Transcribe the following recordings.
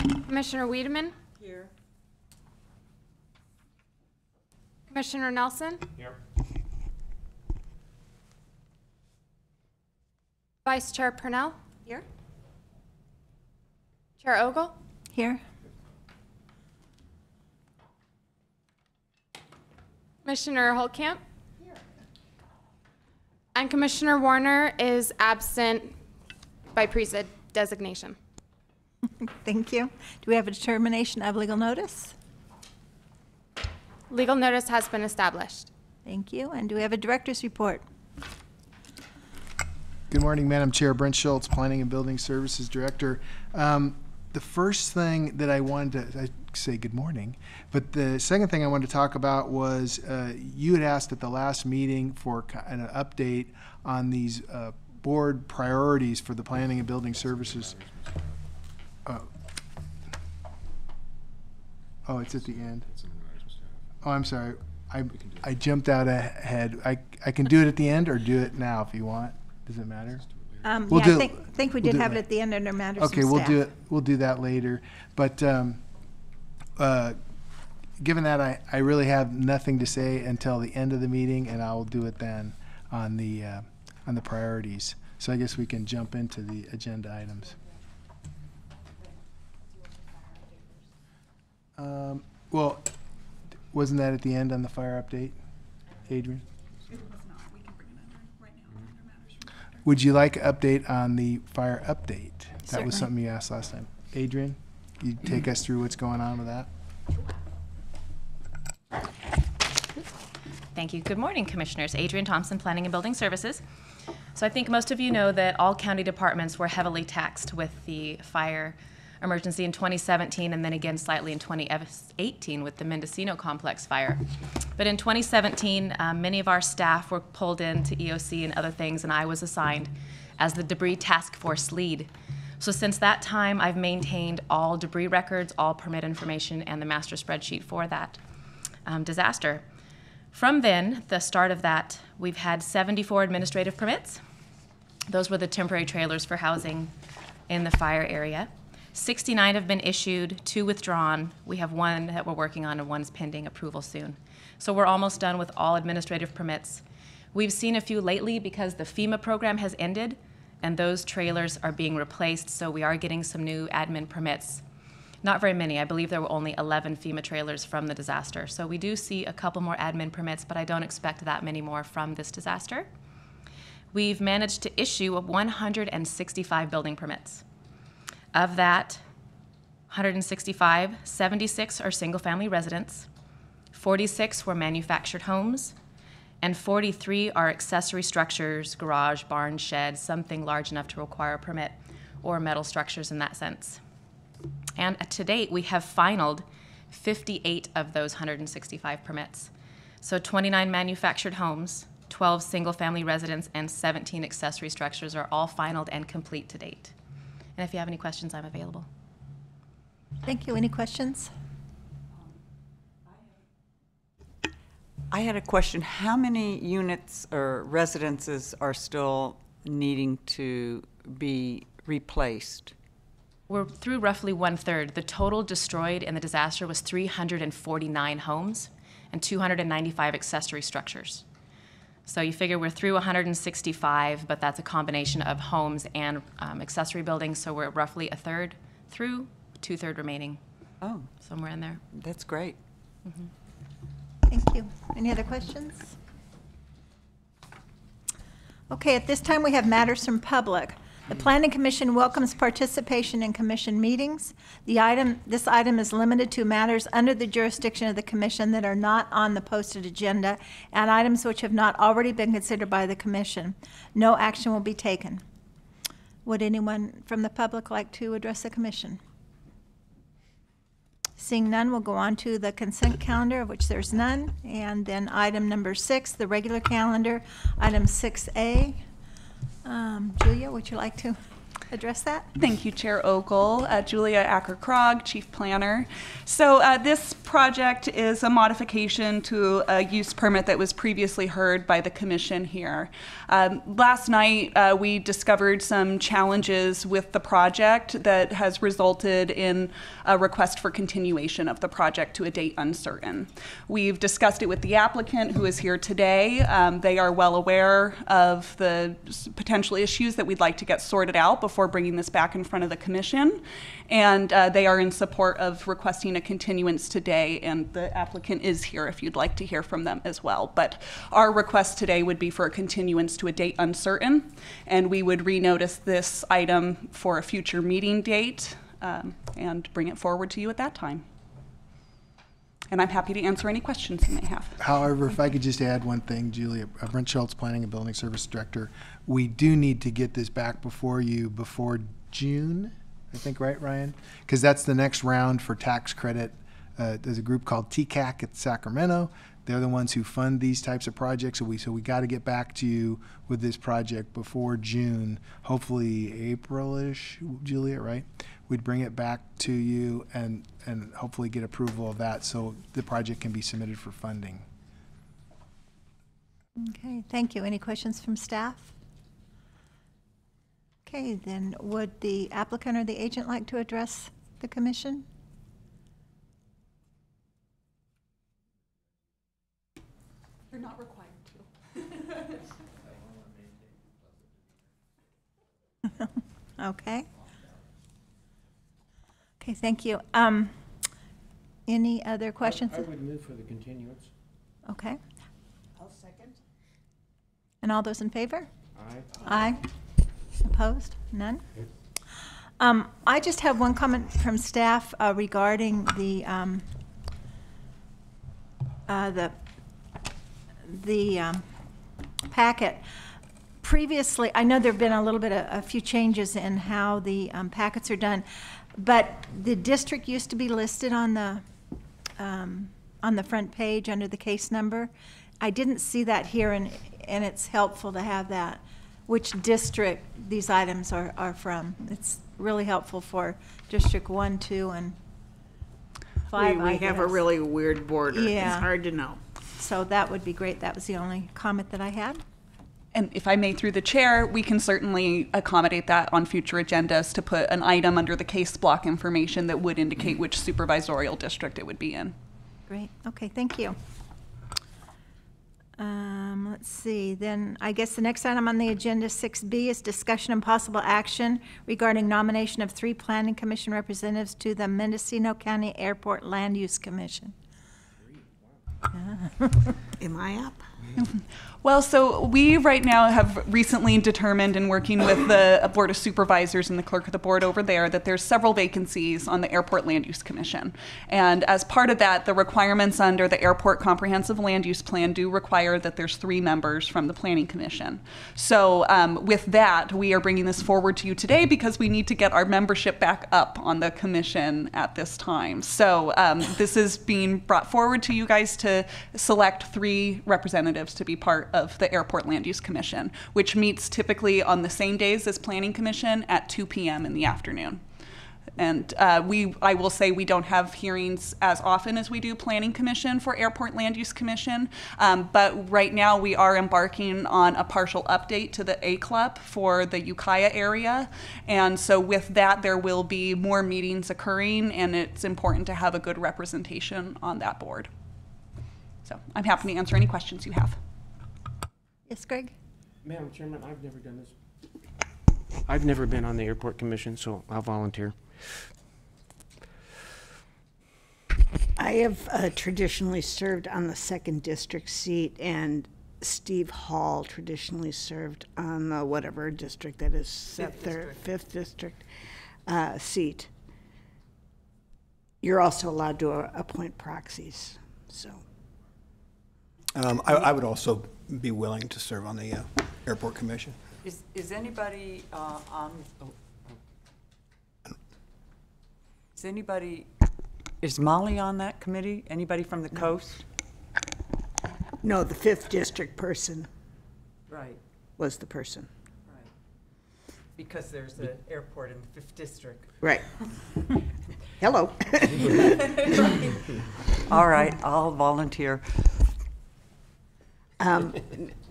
Commissioner Wiedemann? Here. Commissioner Nelson? Here. Vice Chair Purnell? Here. Chair Ogle? Here. Commissioner Holtkamp? Here. And Commissioner Warner is absent by designation. Thank you. Do we have a determination of legal notice? Legal notice has been established. Thank you. And do we have a director's report? Good morning, Madam Chair. Brent Schultz, Planning and Building Services Director. The first thing that I wanted to say good morning, but the second thing I wanted to talk about was you had asked at the last meeting for an update on these board priorities for the Planning and Building Services. Oh, it's at the end. Oh, I'm sorry. I jumped out ahead. I can do it at the end or do it now if you want. Does it matter? Yeah, I think we did have it at the end under matters Okay, from we'll staff. do it. We'll do that later. But given that I really have nothing to say until the end of the meeting, and I will do it then on the priorities. So I guess we can jump into the agenda items. Well, wasn't that at the end on the fire update, Adrian? It was not. We can bring it in right now under matters from Director. Would you like an update on the fire update? That was Certainly. something you asked last time. Adrian, you take us through what's going on with that? Thank you. Good morning, Commissioners. Adrian Thompson, Planning and Building Services. So I think most of you know that all county departments were heavily taxed with the fire emergency in 2017 and then again slightly in 2018 with the Mendocino complex fire. But in 2017, many of our staff were pulled into EOC and other things, and I was assigned as the debris task force lead. So since that time, I've maintained all debris records, all permit information, and the master spreadsheet for that disaster. From then, the start of that, we've had 74 administrative permits. Those were the temporary trailers for housing in the fire area. 69 have been issued, 2 withdrawn. We have 1 that we're working on and 1's pending approval soon. So we're almost done with all administrative permits. We've seen a few lately because the FEMA program has ended and those trailers are being replaced, so we are getting some new admin permits. Not very many. I believe there were only 11 FEMA trailers from the disaster. So we do see a couple more admin permits, but I don't expect that many more from this disaster. We've managed to issue 165 building permits. Of that, 165, 76 are single-family residents, 46 were manufactured homes, and 43 are accessory structures, garage, barn, shed, something large enough to require a permit, or metal structures in that sense. And to date, we have finaled 58 of those 165 permits. So 29 manufactured homes, 12 single-family residents, and 17 accessory structures are all finaled and complete to date. And if you have any questions, I'm available. Thank you. Any questions? I had a question. How many units or residences are still needing to be replaced? We're through roughly 1/3. The total destroyed in the disaster was 349 homes and 295 accessory structures. So you figure we're through 165, but that's a combination of homes and accessory buildings, so we're roughly 1/3 through, 2/3 remaining. Oh, Somewhere in there. that's great. Thank you. Any other questions? Okay, at this time we have matters from public. The Planning Commission welcomes participation in commission meetings. This item is limited to matters under the jurisdiction of the commission that are not on the posted agenda and items which have not already been considered by the commission. No action will be taken. Would anyone from the public like to address the commission? Seeing none, we'll go on to the consent calendar, of which there's none. And then item number 6, the regular calendar, item 6A. Julia, would you like to? address that? Thank you, Chair Ogle. Julia Acker-Krog, Chief Planner. So this project is a modification to a use permit that was previously heard by the Commission here. Last night, we discovered some challenges with the project that has resulted in a request for continuation of the project to a date uncertain. We've discussed it with the applicant, who is here today. They are well aware of the potential issues that we'd like to get sorted out before bringing this back in front of the Commission, and they are in support of requesting a continuance today, and the applicant is here if you'd like to hear from them as well. But our request today would be for a continuance to a date uncertain, and we would renotice this item for a future meeting date and bring it forward to you at that time. And I'm happy to answer any questions you may have. However, if I could just add one thing, Julia, Brent Schultz, Planning and Building Service Director, we do need to get this back before you before June, I think, right, Ryan? Because that's the next round for tax credit. There's a group called TCAC at Sacramento. They're the ones who fund these types of projects. So we got to get back to you with this project before June, hopefully April-ish, Julia, right? We'd bring it back to you and hopefully get approval of that so the project can be submitted for funding. Okay, thank you. Any questions from staff? Okay, then would the applicant or the agent like to address the Commission? You're not required to. Okay. Okay, thank you. Any other questions? I would move for the continuance. Okay. I'll second. And all those in favor? Aye. Aye. Opposed? None? I just have one comment from staff regarding the packet. Previously, I know there have been a few changes in how the packets are done, but the district used to be listed on the front page under the case number. I didn't see that here, and it's helpful to have that, which district these items are from. It's really helpful for District 1, 2, and 5, We have a really weird border. Yeah. It's hard to know. So that would be great. That was the only comment that I had. And if I may, through the chair, we can certainly accommodate that on future agendas to put an item under the case block information that would indicate which supervisorial district it would be in. Great. Okay, thank you. Let's see. Then I guess the next item on the agenda, 6B, is discussion and possible action regarding nomination of 3 Planning Commission representatives to the Mendocino County Airport Land Use Commission. Am I up? Well, so we right now have recently determined, in working with the Board of Supervisors and the clerk of the board over there, that there's several vacancies on the Airport Land Use Commission. And as part of that, the requirements under the Airport Comprehensive Land Use Plan do require that there's 3 members from the Planning Commission. So with that, we are bringing this forward to you today because we need to get our membership back up on the commission at this time. So this is being brought forward to you guys to select 3 representatives to be part of the Airport Land Use Commission, which meets typically on the same days as Planning Commission at 2 p.m. in the afternoon. And I will say we don't have hearings as often as we do Planning Commission for Airport Land Use Commission, but right now we are embarking on a partial update to the A-Club for the Ukiah area. And so with that, there will be more meetings occurring, and it's important to have a good representation on that board. So I'm happy to answer any questions you have. Yes, Greg? Madam Chairman, I've never done this. I've never been on the airport commission, so I'll volunteer. I have traditionally served on the 2nd district seat, and Steve Hall traditionally served on the whatever district that is set there, 5th district seat. You're also allowed to appoint proxies, so. I would also be willing to serve on the airport commission. Is anybody is Molly on that committee? Anybody from the coast? No, the 5th district person Right. was the person. Right. Because there's an airport in the 5th District. Right. Hello. All right, I'll volunteer.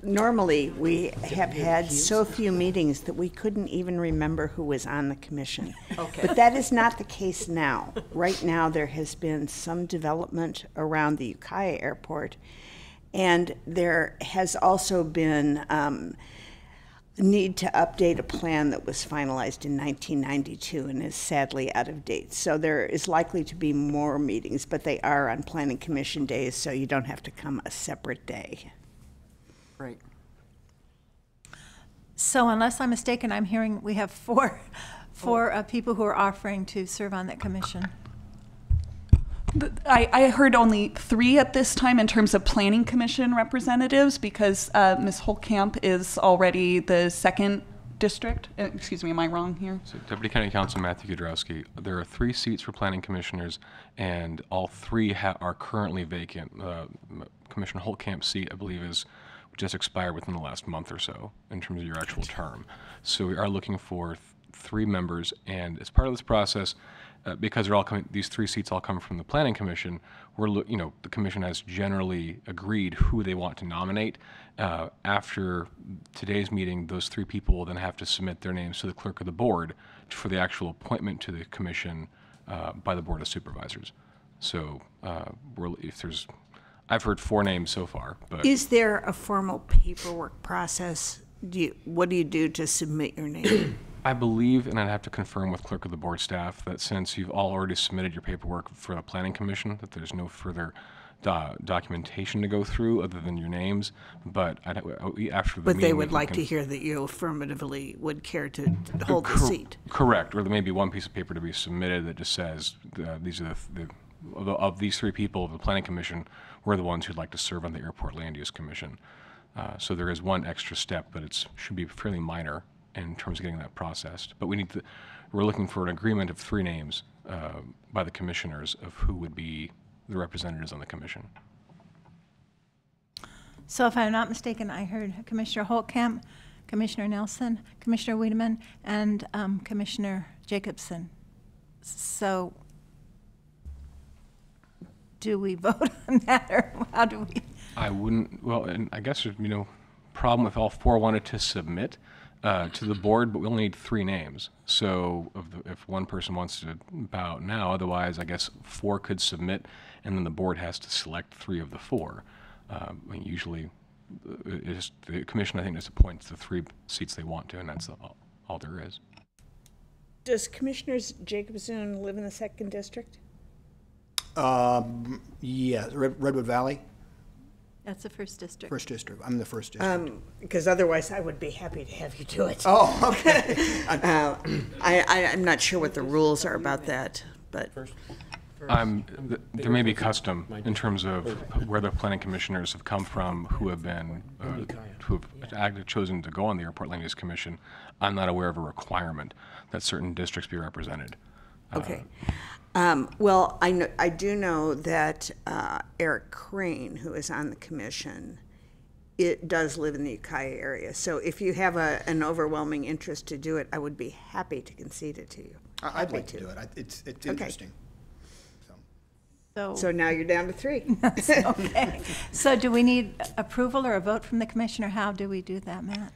Normally, we have had so few meetings that we couldn't even remember who was on the commission. Okay. But that is not the case now. Right now, there has been some development around the Ukiah Airport, and there has also been need to update a plan that was finalized in 1992 and is sadly out of date. So there is likely to be more meetings, but they are on Planning Commission days, so you don't have to come a separate day. Right. So unless I'm mistaken, I'm hearing we have four people who are offering to serve on that commission. I heard only 3 at this time in terms of Planning Commission representatives because Ms. Holtkamp is already the 2nd district. Excuse me, am I wrong here? So Deputy County Counsel Matthew Kudrowski, there are 3 seats for planning commissioners, and all 3 are currently vacant. Commissioner Holtkamp's seat, I believe, is just expired within the last month or so in terms of your actual term. So we are looking for 3 members, and as part of this process, because they're all coming, these 3 seats all come from the Planning Commission. The commission has generally agreed who they want to nominate. After today's meeting, those 3 people will then have to submit their names to the clerk of the board for the actual appointment to the commission by the Board of Supervisors. So I've heard 4 names so far. But Is there a formal paperwork process? What do you do to submit your name? I believe, and I'd have to confirm with clerk of the board staff, that since you've all already submitted your paperwork for the planning commission, that there's no further documentation to go through other than your names. But after the But meeting, they we would like can- to hear that you affirmatively would care to hold the seat. Correct, or there may be one piece of paper to be submitted that just says these are of these 3 people of the planning commission, we're the ones who'd like to serve on the airport land use commission. So there is one extra step, but it should be fairly minor in terms of getting that processed. But we're looking for an agreement of 3 names by the commissioners of who would be the representatives on the commission. So if I'm not mistaken, I heard Commissioner Holtkamp, Commissioner Nelson, Commissioner Wiedemann, and Commissioner Jacobson. So do we vote on that, or how do we? I wouldn't, well, and I guess there's, problem if all 4 wanted to submit to the board, but we only need 3 names. So if one person wants to bow out now, otherwise I guess 4 could submit, and then the board has to select 3 of the 4. Usually, the commission, I think, just appoints the 3 seats they want to, and that's all there is. Does Commissioners Jacobson live in the 2nd district? Yeah, Redwood Valley, That's the 1st district. 1st district. I'm in the 1st district. Because otherwise I would be happy to have you do it. Oh, okay. I'm not sure what the rules are about that, but There may be custom in terms of where the planning commissioners have come from, who have chosen to go on the Airport Land Use Commission. I'm not aware of a requirement that certain districts be represented. okay. Well, I do know that Eric Crane, who is on the commission, it does live in the Ukiah area. So if you have an overwhelming interest to do it, I would be happy to concede it to you. I'd like to do it. It's interesting. So now you're down to 3. Okay. So do we need approval or a vote from the commission, or how do we do that, Matt?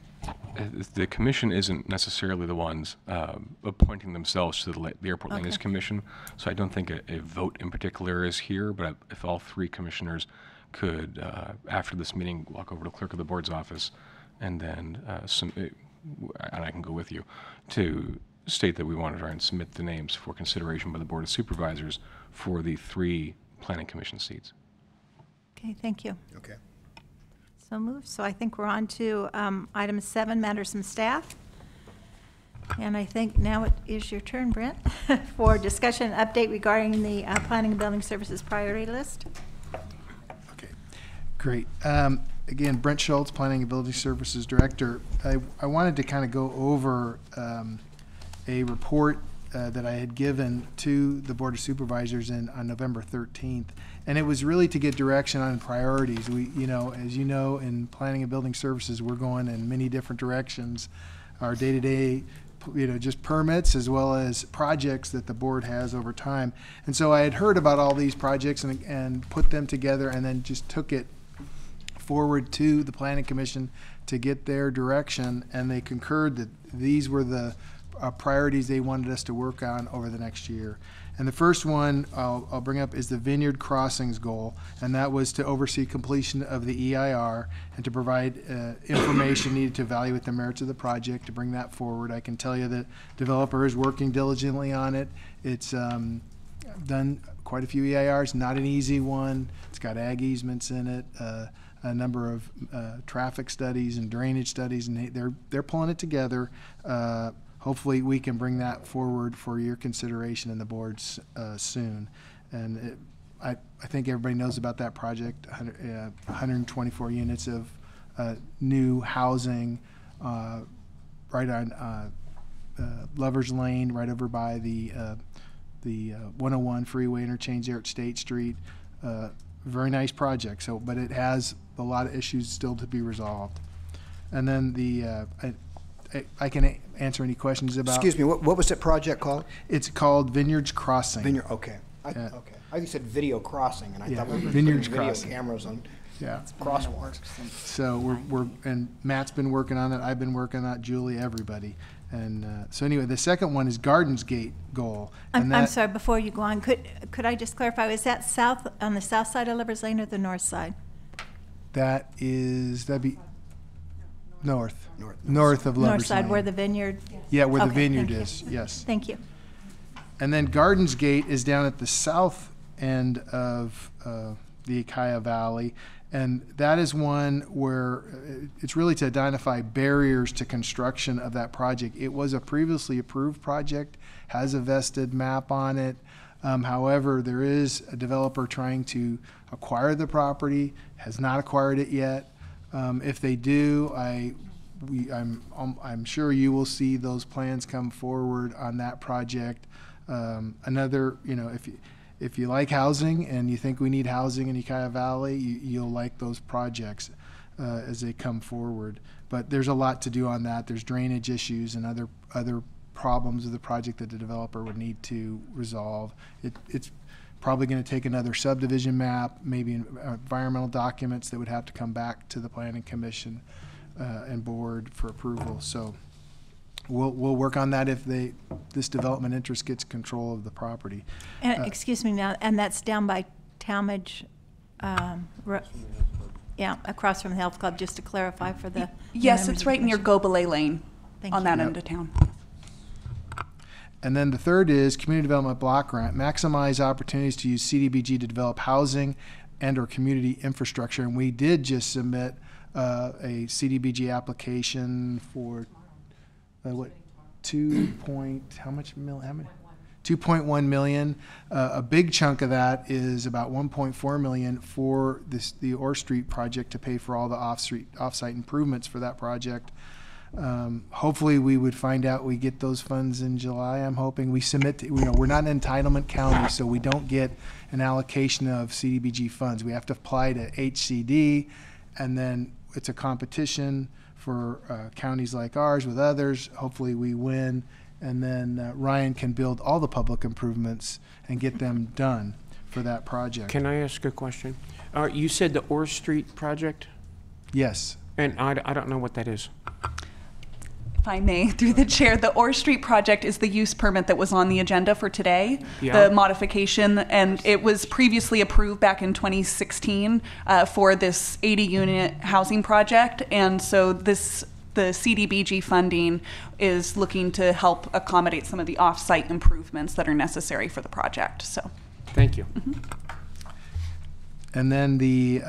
The commission isn't necessarily the ones appointing themselves to the Airport Land Use Commission, so I don't think a vote in particular is here, but if all 3 commissioners could, after this meeting, walk over to clerk of the board's office, and then, and I can go with you, to state that we want to try and submit the names for consideration by the Board of Supervisors for the 3 planning commission seats. Okay, thank you. Okay. So moved. So I think we're on to item 7, matters from staff. And I think now it is your turn, Brent, for discussion and update regarding the Planning and Building Services priority list. Okay, great. Again, Brent Schultz, Planning and Building Services Director. I wanted to kind of go over a report that I had given to the Board of Supervisors on November 13th. And it was really to get direction on priorities. We, as you know, in Planning and Building Services, we're going in many different directions. Our day-to-day just permits as well as projects that the board has over time. And so I had heard about all these projects and put them together and then just took it forward to the Planning Commission to get their direction, and they concurred that these were the priorities they wanted us to work on over the next year. And the first one I'll bring up is the Vineyard Crossings goal, and that was to oversee completion of the EIR and to provide information needed to evaluate the merits of the project, to bring that forward. I can tell you that developer is working diligently on it. It's done quite a few EIRs, not an easy one. It's got ag easements in it, a number of traffic studies and drainage studies, and they're pulling it together. Hopefully we can bring that forward for your consideration in the boards soon. And I think everybody knows about that project, 124 units of new housing right on Lover's Lane, right over by the 101 freeway interchange there at State Street. Very nice project, but it has a lot of issues still to be resolved. And then I can answer any questions about. Excuse me, what was that project called? It's called Vineyards Crossing. Vineyard, okay. Okay. I think you said video crossing, and I thought we were Vineyards putting video Crossing. Cameras on Yeah. crosswalks. So and Matt's been working on it. I've been working on it. Julie, everybody. And so anyway, the second one is Gardens Gate goal. And I'm sorry, before you go on, could I just clarify, is that on the south side of Lover's Lane or the north side? that'd be north of Lover's North side, Lane. where the vineyard? Yeah, where the Okay, vineyard thank you. is, yes. Thank you. And then Gardens Gate is down at the south end of the Ukiah Valley. And that is one where it's really to identify barriers to construction of that project. It was a previously approved project, has a vested map on it. However, there is a developer trying to acquire the property, has not acquired it yet. If they do, I'm sure you will see those plans come forward on that project. Another, if you like housing and you think we need housing in Ukiah Valley, you'll like those projects as they come forward. But there's a lot to do on that. There's drainage issues and other problems of the project that the developer would need to resolve. It's probably going to take another subdivision map, maybe environmental documents that would have to come back to the Planning Commission and board for approval. So we'll work on that if this development interest gets control of the property. And excuse me now, and that's down by Talmadge, yeah, across from the health club, just to clarify for the. Yes, members it's of right the near commission. Gobelet Lane Thank on you. that Yep. end of town. And then the third is Community Development Block Grant, maximize opportunities to use CDBG to develop housing and or community infrastructure. And we did just submit a CDBG application for what, 2.1 million. A big chunk of that is about 1.4 million for the Orr Street project to pay for all the off-site improvements for that project. Hopefully we would find out we get those funds in July. I'm hoping we submit we're not an entitlement county, so we don't get an allocation of CDBG funds. We have to apply to HCD, and then it's a competition for counties like ours with others. Hopefully we win, and then Ryan can build all the public improvements and get them done for that project. Can I ask a question? You said the Orr Street project, Yes. and I don't know what that is. If I may, through the chair, the Orr Street project is the use permit that was on the agenda for today, Yeah. the modification, and it was previously approved back in 2016 for this 80-unit housing project, and so the CDBG funding is looking to help accommodate some of the off-site improvements that are necessary for the project. So, Thank you. And then the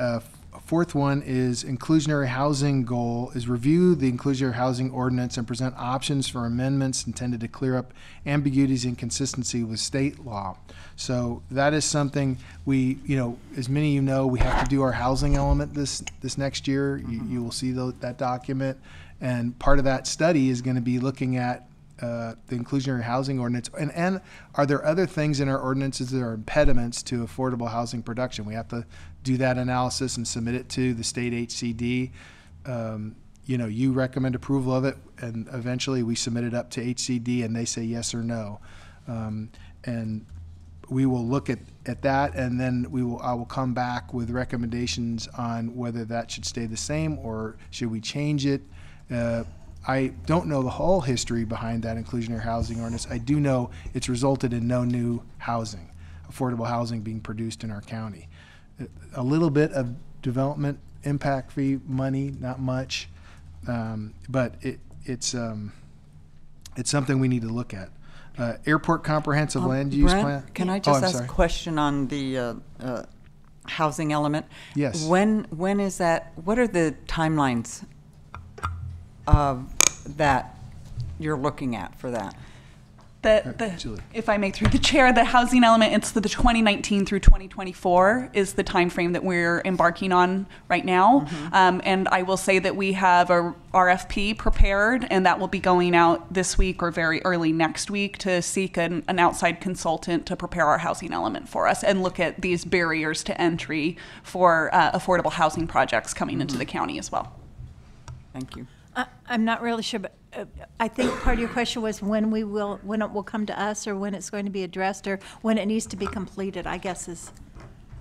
fourth one is inclusionary housing goal is review the inclusionary housing ordinance and present options for amendments intended to clear up ambiguities and consistency with state law. So that is something we, as many of you know, we have to do our housing element this next year. You will see that document. And part of that study is going to be looking at the inclusionary housing ordinance, and are there other things in our ordinances that are impediments to affordable housing production? We have to do that analysis and submit it to the state HCD. you know, you recommend approval of it, and eventually we submit it up to HCD and they say yes or no. And we will look at that, and then I will come back with recommendations on whether that should stay the same or should we change it. I don't know the whole history behind that inclusionary housing ordinance. I do know it's resulted in no new housing, affordable housing being produced in our county. A little bit of development impact fee money, not much, but it's something we need to look at. Airport comprehensive land use Brent, plan. Can I just I'm ask sorry. a question on the housing element? Yes. When is that? What are the timelines of that you're looking at for that? Julie. If I may, through the chair, the housing element, it's the 2019 through 2024 is the time frame that we're embarking on right now. And I will say that we have a RFP prepared, and that will be going out this week or very early next week to seek an outside consultant to prepare our housing element for us and look at these barriers to entry for affordable housing projects coming into the county as well. Thank you. I'm not really sure, but I think part of your question was when it will come to us, or when it's going to be addressed, or when it needs to be completed, I guess is.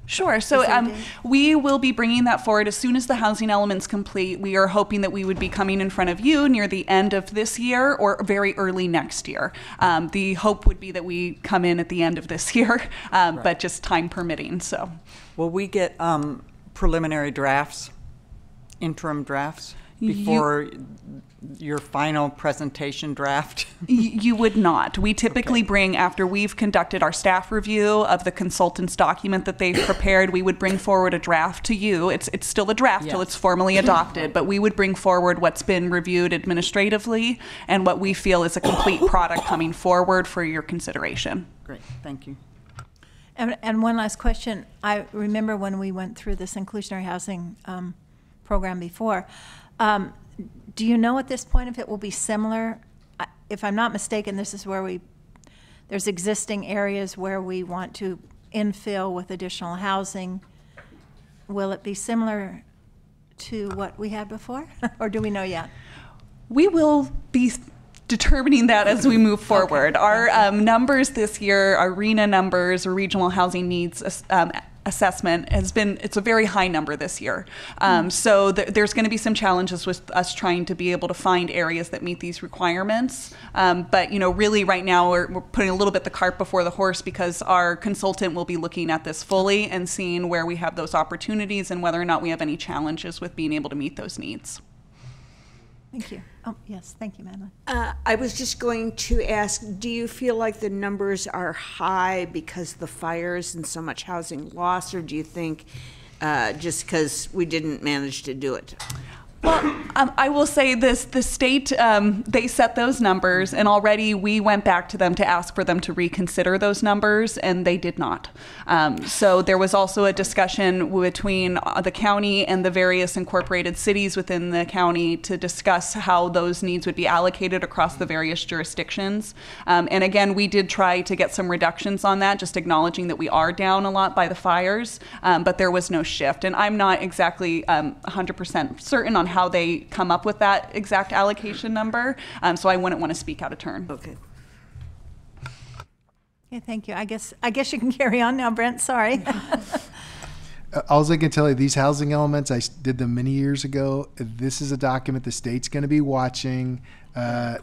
Sure. So we will be bringing that forward as soon as the housing element's complete. We are hoping that we would be coming in front of you near the end of this year or very early next year. The hope would be that we come in at the end of this year, but just time permitting. So, will we get preliminary drafts, interim drafts, before your final presentation draft? You would not. We typically bring, after we've conducted our staff review of the consultant's document that they've prepared, we would bring forward a draft to you. It's still a draft till it's formally adopted, but we would bring forward what's been reviewed administratively and what we feel is a complete product coming forward for your consideration. Great, thank you. And one last question. I remember when we went through this inclusionary housing program before. Do you know at this point if it will be similar? If I'm not mistaken, this is where there's existing areas where we want to infill with additional housing. Will it be similar to what we had before, or do we know yet? We will be determining that as we move forward. Our numbers this year, our RENA numbers, or Regional Housing Needs assessment, it's a very high number this year. So there's going to be some challenges with us trying to be able to find areas that meet these requirements. But really right now we're putting a little bit the cart before the horse, because our consultant will be looking at this fully and seeing where we have those opportunities and whether or not we have any challenges with being able to meet those needs. Thank you. Oh, yes, thank you, Madeline. I was just going to ask, do you feel like the numbers are high because of the fires and so much housing loss, or do you think just because we didn't manage to do it? Well, I will say this, the state, they set those numbers, and already we went back to them to ask for them to reconsider those numbers, and they did not. So there was also a discussion between the county and the various incorporated cities within the county to discuss how those needs would be allocated across the various jurisdictions. And again, we did try to get some reductions on that, just acknowledging that we are down a lot by the fires, but there was no shift. And I'm not exactly 100% certain on how they come up with that exact allocation number, so I wouldn't want to speak out of turn. Okay. Okay, thank you. I guess you can carry on now, Brent. Sorry. All I can tell you, these housing elements, I did them many years ago. This is a document the state's going to be watching.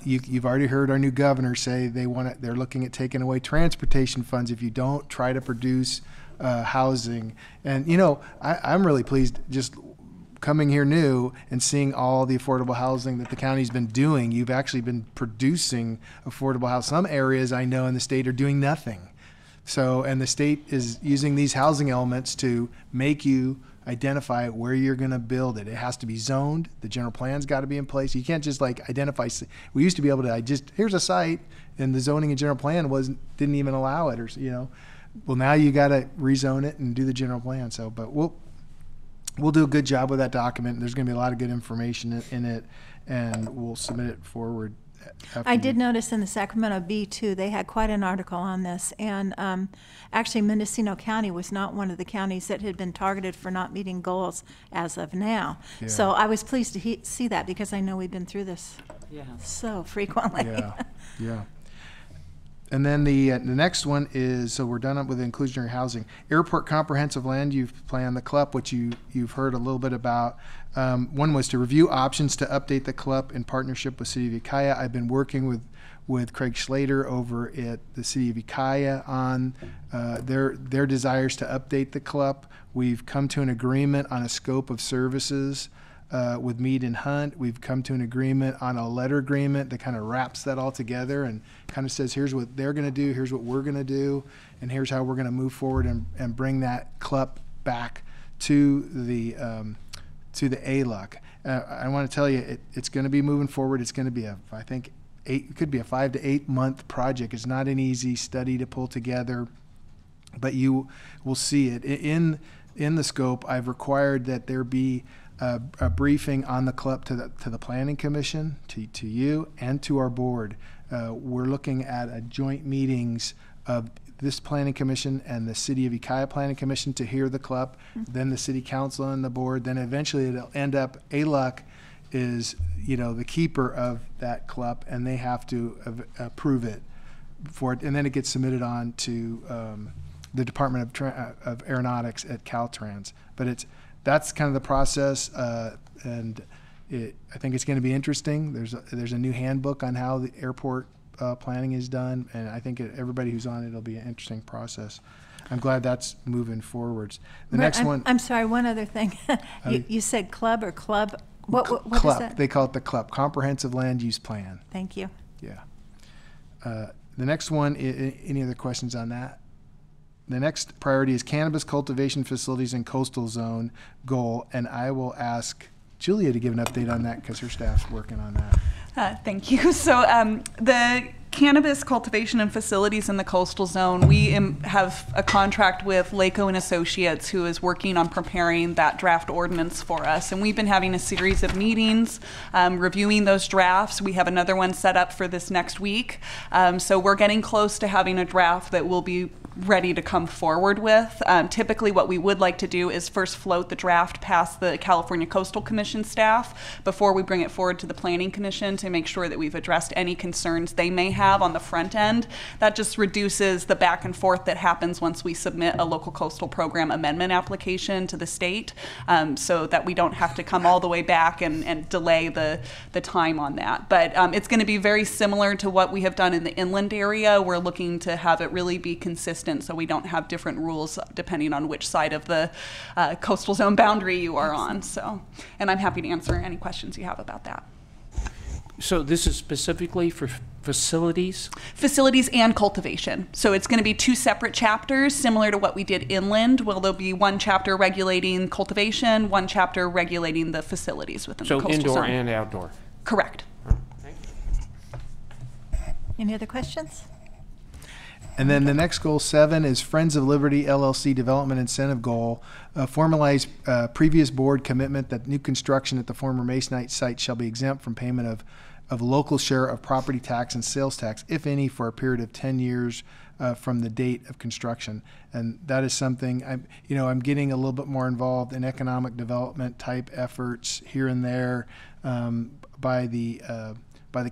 You've already heard our new governor say they're looking at taking away transportation funds if you don't try to produce housing. And I'm really pleased just coming here new and seeing all the affordable housing that the county's been doing. You've actually been producing affordable housing. Some areas I know in the state are doing nothing. So, and the state is using these housing elements to make you identify where you're going to build it. It has to be zoned. The general plan's got to be in place. You can't just identify. We used to be able to here's a site, and the zoning and general plan didn't even allow it, or well, now you got to rezone it and do the general plan. So, but we'll do a good job with that document. There's going to be a lot of good information in it, and we'll submit it forward after I you- did notice in the Sacramento Bee, too, they had quite an article on this. And actually, Mendocino County was not one of the counties that had been targeted for not meeting goals as of now. Yeah. So I was pleased to see that because I know we've been through this so frequently. Yeah, yeah. And then the next one is, so we're done with inclusionary housing. Airport Comprehensive Land Use Plan, the CLUP, which you've heard a little bit about. One was to review options to update the CLUP in partnership with City of Ukiah. I've been working with Craig Schlater over at the City of Ukiah on their desires to update the CLUP. We've come to an agreement on a scope of services with Mead and Hunt. We've come to an agreement on a letter agreement that kind of wraps that all together and kind of says, here's what they're going to do, here's what we're going to do, and here's how we're going to move forward and bring that CLUP back to the ALUC. I want to tell you, it's going to be moving forward. It's going to be it could be a 5 to 8 month project. It's not an easy study to pull together, but you will see it in the scope. I've required that there be a briefing on the CLUP to the Planning Commission, to you, and to our board. We're looking at joint meetings of this Planning Commission and the City of Ukiah Planning Commission to hear the CLUP, then the City Council and the board, then eventually it'll end up, ALUC is, the keeper of that CLUP, and they have to approve it for it, and then it gets submitted on to the Department of Aeronautics at Caltrans. But that's kind of the process, and I think it's going to be interesting. There's a new handbook on how the airport planning is done, and I think everybody who's on it'll be an interesting process. I'm glad that's moving forwards. The next one. I'm sorry, one other thing. You said club or club? What CLUP. is that? They call it the CLUP, Comprehensive Land Use Plan. Thank you. Yeah. The next one, any other questions on that? The next priority is cannabis cultivation facilities in coastal zone goal, and I will ask Julia to give an update on that because her staff's working on that. Thank you. So the cannabis cultivation and facilities in the coastal zone, we have a contract with Laco and Associates, who is working on preparing that draft ordinance for us. And we've been having a series of meetings, reviewing those drafts. We have another one set up for this next week. So we're getting close to having a draft that will be ready to come forward with. Typically what we would like to do is first float the draft past the California Coastal Commission staff before we bring it forward to the Planning Commission to make sure that we've addressed any concerns they may have on the front end. That just reduces the back and forth that happens once we submit a local coastal program amendment application to the state, so that we don't have to come all the way back and delay the time on that. But it's going to be very similar to what we have done in the inland area. We're looking to have it really be consistent so we don't have different rules depending on which side of the coastal zone boundary you are on. So, and I'm happy to answer any questions you have about that. So this is specifically for facilities? Facilities and cultivation. So it's going to be two separate chapters, similar to what we did inland. Well, there'll be one chapter regulating cultivation, one chapter regulating the facilities within the coastal zone. So indoor and outdoor? Correct. Thank you. Any other questions? And then the next goal, 7, is Friends of Liberty LLC Development Incentive Goal. Formalize previous board commitment that new construction at the former Masonite site shall be exempt from payment of local share of property tax and sales tax, if any, for a period of 10 years from the date of construction. And that is something I'm getting a little bit more involved in economic development type efforts here and there by the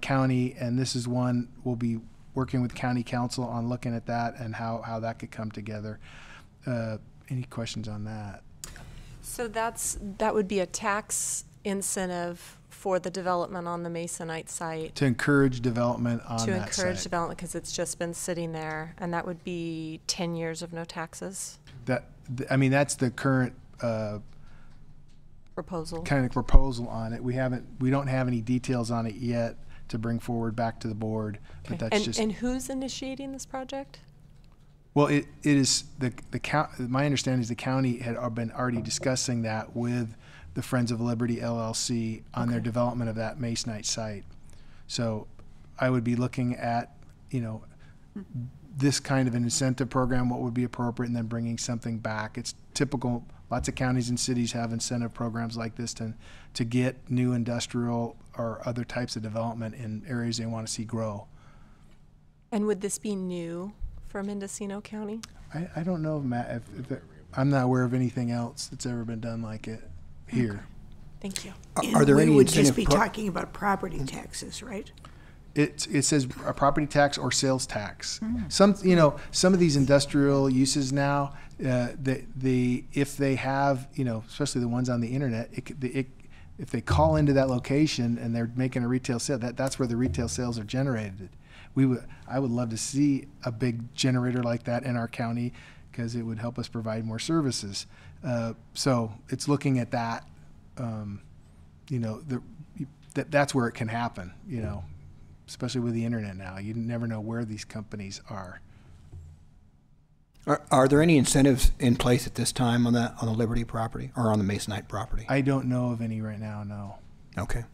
county, and this is one we'll be working with county council on looking at that and how that could come together. Any questions on that? So that would be a tax incentive for the development on the Masonite site. To encourage development on that site. To encourage development because it's just been sitting there, and that would be 10 years of no taxes. That's the current proposal. Kind of proposal on it. We don't have any details on it yet to bring forward back to the board, but that's and who's initiating this project? Well, it is the my understanding is the county had been already discussing that with the Friends of Liberty LLC on their development of that Masonite site. So I would be looking at, this kind of an incentive program, what would be appropriate, and then bringing something back. It's typical Lots of counties and cities have incentive programs like this to get new industrial or other types of development in areas they want to see grow. And would this be new for Mendocino County? I don't know, Matt, I'm not aware of anything else that's ever been done like it here. Thank you. Are there we any would just incentive be pro- talking about property taxes, right? It says a property tax or sales tax. Some of these industrial uses now, if they have, especially the ones on the internet, if they call into that location and they're making a retail sale, that's where the retail sales are generated. I would love to see a big generator like that in our county because it would help us provide more services. So it's looking at that. That's where it can happen. Especially with the internet now, you never know where these companies are. Are there any incentives in place at this time on the Liberty property or on the Masonite property? I don't know of any right now, no. Okay.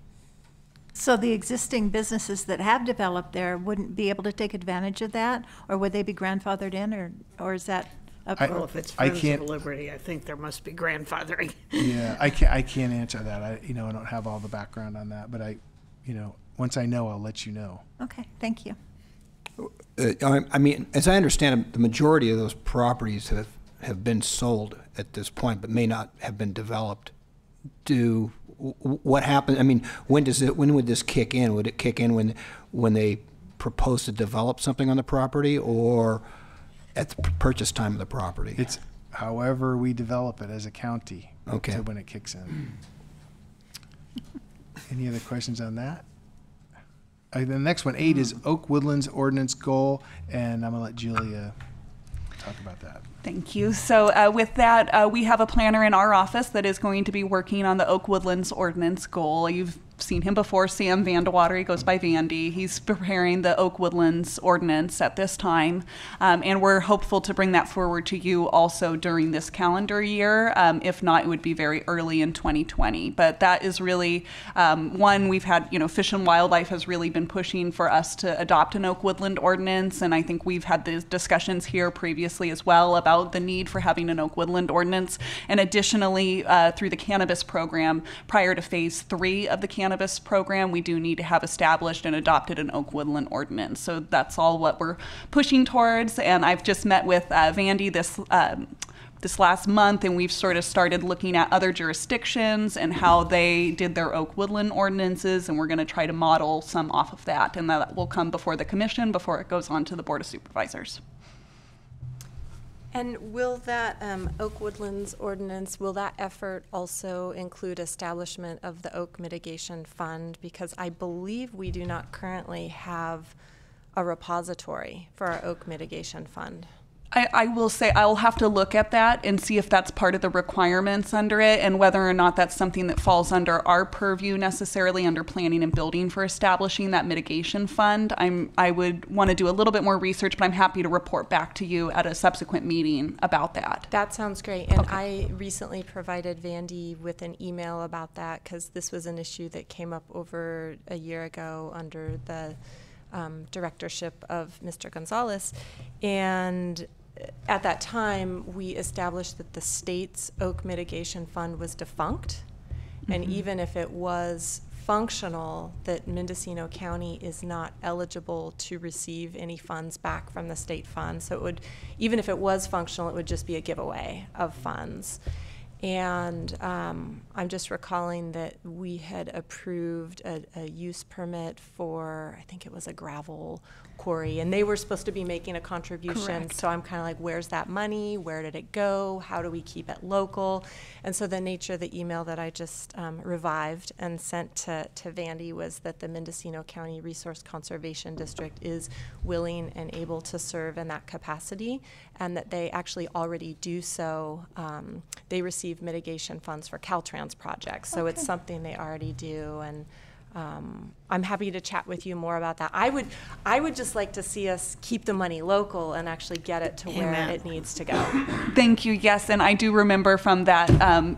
So the existing businesses that have developed there wouldn't be able to take advantage of that? Or would they be grandfathered in, or is that up? Well, if it's I Friends can't- of Liberty, I think there must be grandfathering. Yeah, I can't answer that. I don't have all the background on that, but once I know, I'll let you know. Okay, thank you. I mean, as I understand it, the majority of those properties have been sold at this point, but may not have been developed. What happened? I mean, when would this kick in? Would it kick in when they propose to develop something on the property, or at the purchase time of the property? It's however we develop it as a county. Okay. To when it kicks in. Any other questions on that? The next one, 8, is Oak Woodlands Ordinance Goal, and I'm going to let Julia talk about that. Thank you. So with that, we have a planner in our office that is going to be working on the Oak Woodlands Ordinance Goal. You've seen him before, Sam Vandewater. He goes by Vandy. He's preparing the Oak Woodlands Ordinance at this time, and we're hopeful to bring that forward to you also during this calendar year. If not, it would be very early in 2020. But that is really one we've had. Fish and Wildlife has really been pushing for us to adopt an Oak Woodland Ordinance, and I think we've had these discussions here previously as well about the need for having an Oak Woodland Ordinance. And additionally, through the cannabis program, prior to phase 3 of the cannabis program, we do need to have established and adopted an Oak Woodland Ordinance. So that's all what we're pushing towards. And I've just met with Vandy this last month, and we've sort of started looking at other jurisdictions and how they did their Oak Woodland ordinances, and we're going to try to model some off of that. And that will come before the commission before it goes on to the Board of Supervisors. And will that Oak Woodlands ordinance, will that effort also include establishment of the Oak Mitigation Fund? Because I believe we do not currently have a repository for our Oak Mitigation Fund. I will say I'll have to look at that and see if that's part of the requirements under it, and whether or not that's something that falls under our purview necessarily under planning and building for establishing that mitigation fund. I would want to do a little bit more research, but I'm happy to report back to you at a subsequent meeting about that. That sounds great. And Okay. I recently provided Vandy with an email about that because this was an issue that came up over a year ago under the directorship of Mr. Gonzalez. And at that time, we established that the state's Oak Mitigation Fund was defunct. And even if it was functional, that Mendocino County is not eligible to receive any funds back from the state fund. So it would, even if it was functional, it would just be a giveaway of funds. And I'm just recalling that we had approved a use permit for, I think it was a gravel quarry, and they were supposed to be making a contribution. Correct. So I'm kind of like, where's that money? Where did it go? How do we keep it local? And so the nature of the email that I just revived and sent to Vandy was that the Mendocino County Resource Conservation District is willing and able to serve in that capacity, and that they actually already do so. They receive mitigation funds for Caltrans projects, so it's something they already do. And I'm happy to chat with you more about that. I would just like to see us keep the money local and actually get it to where it needs to go. Thank you. Yes, and I do remember from that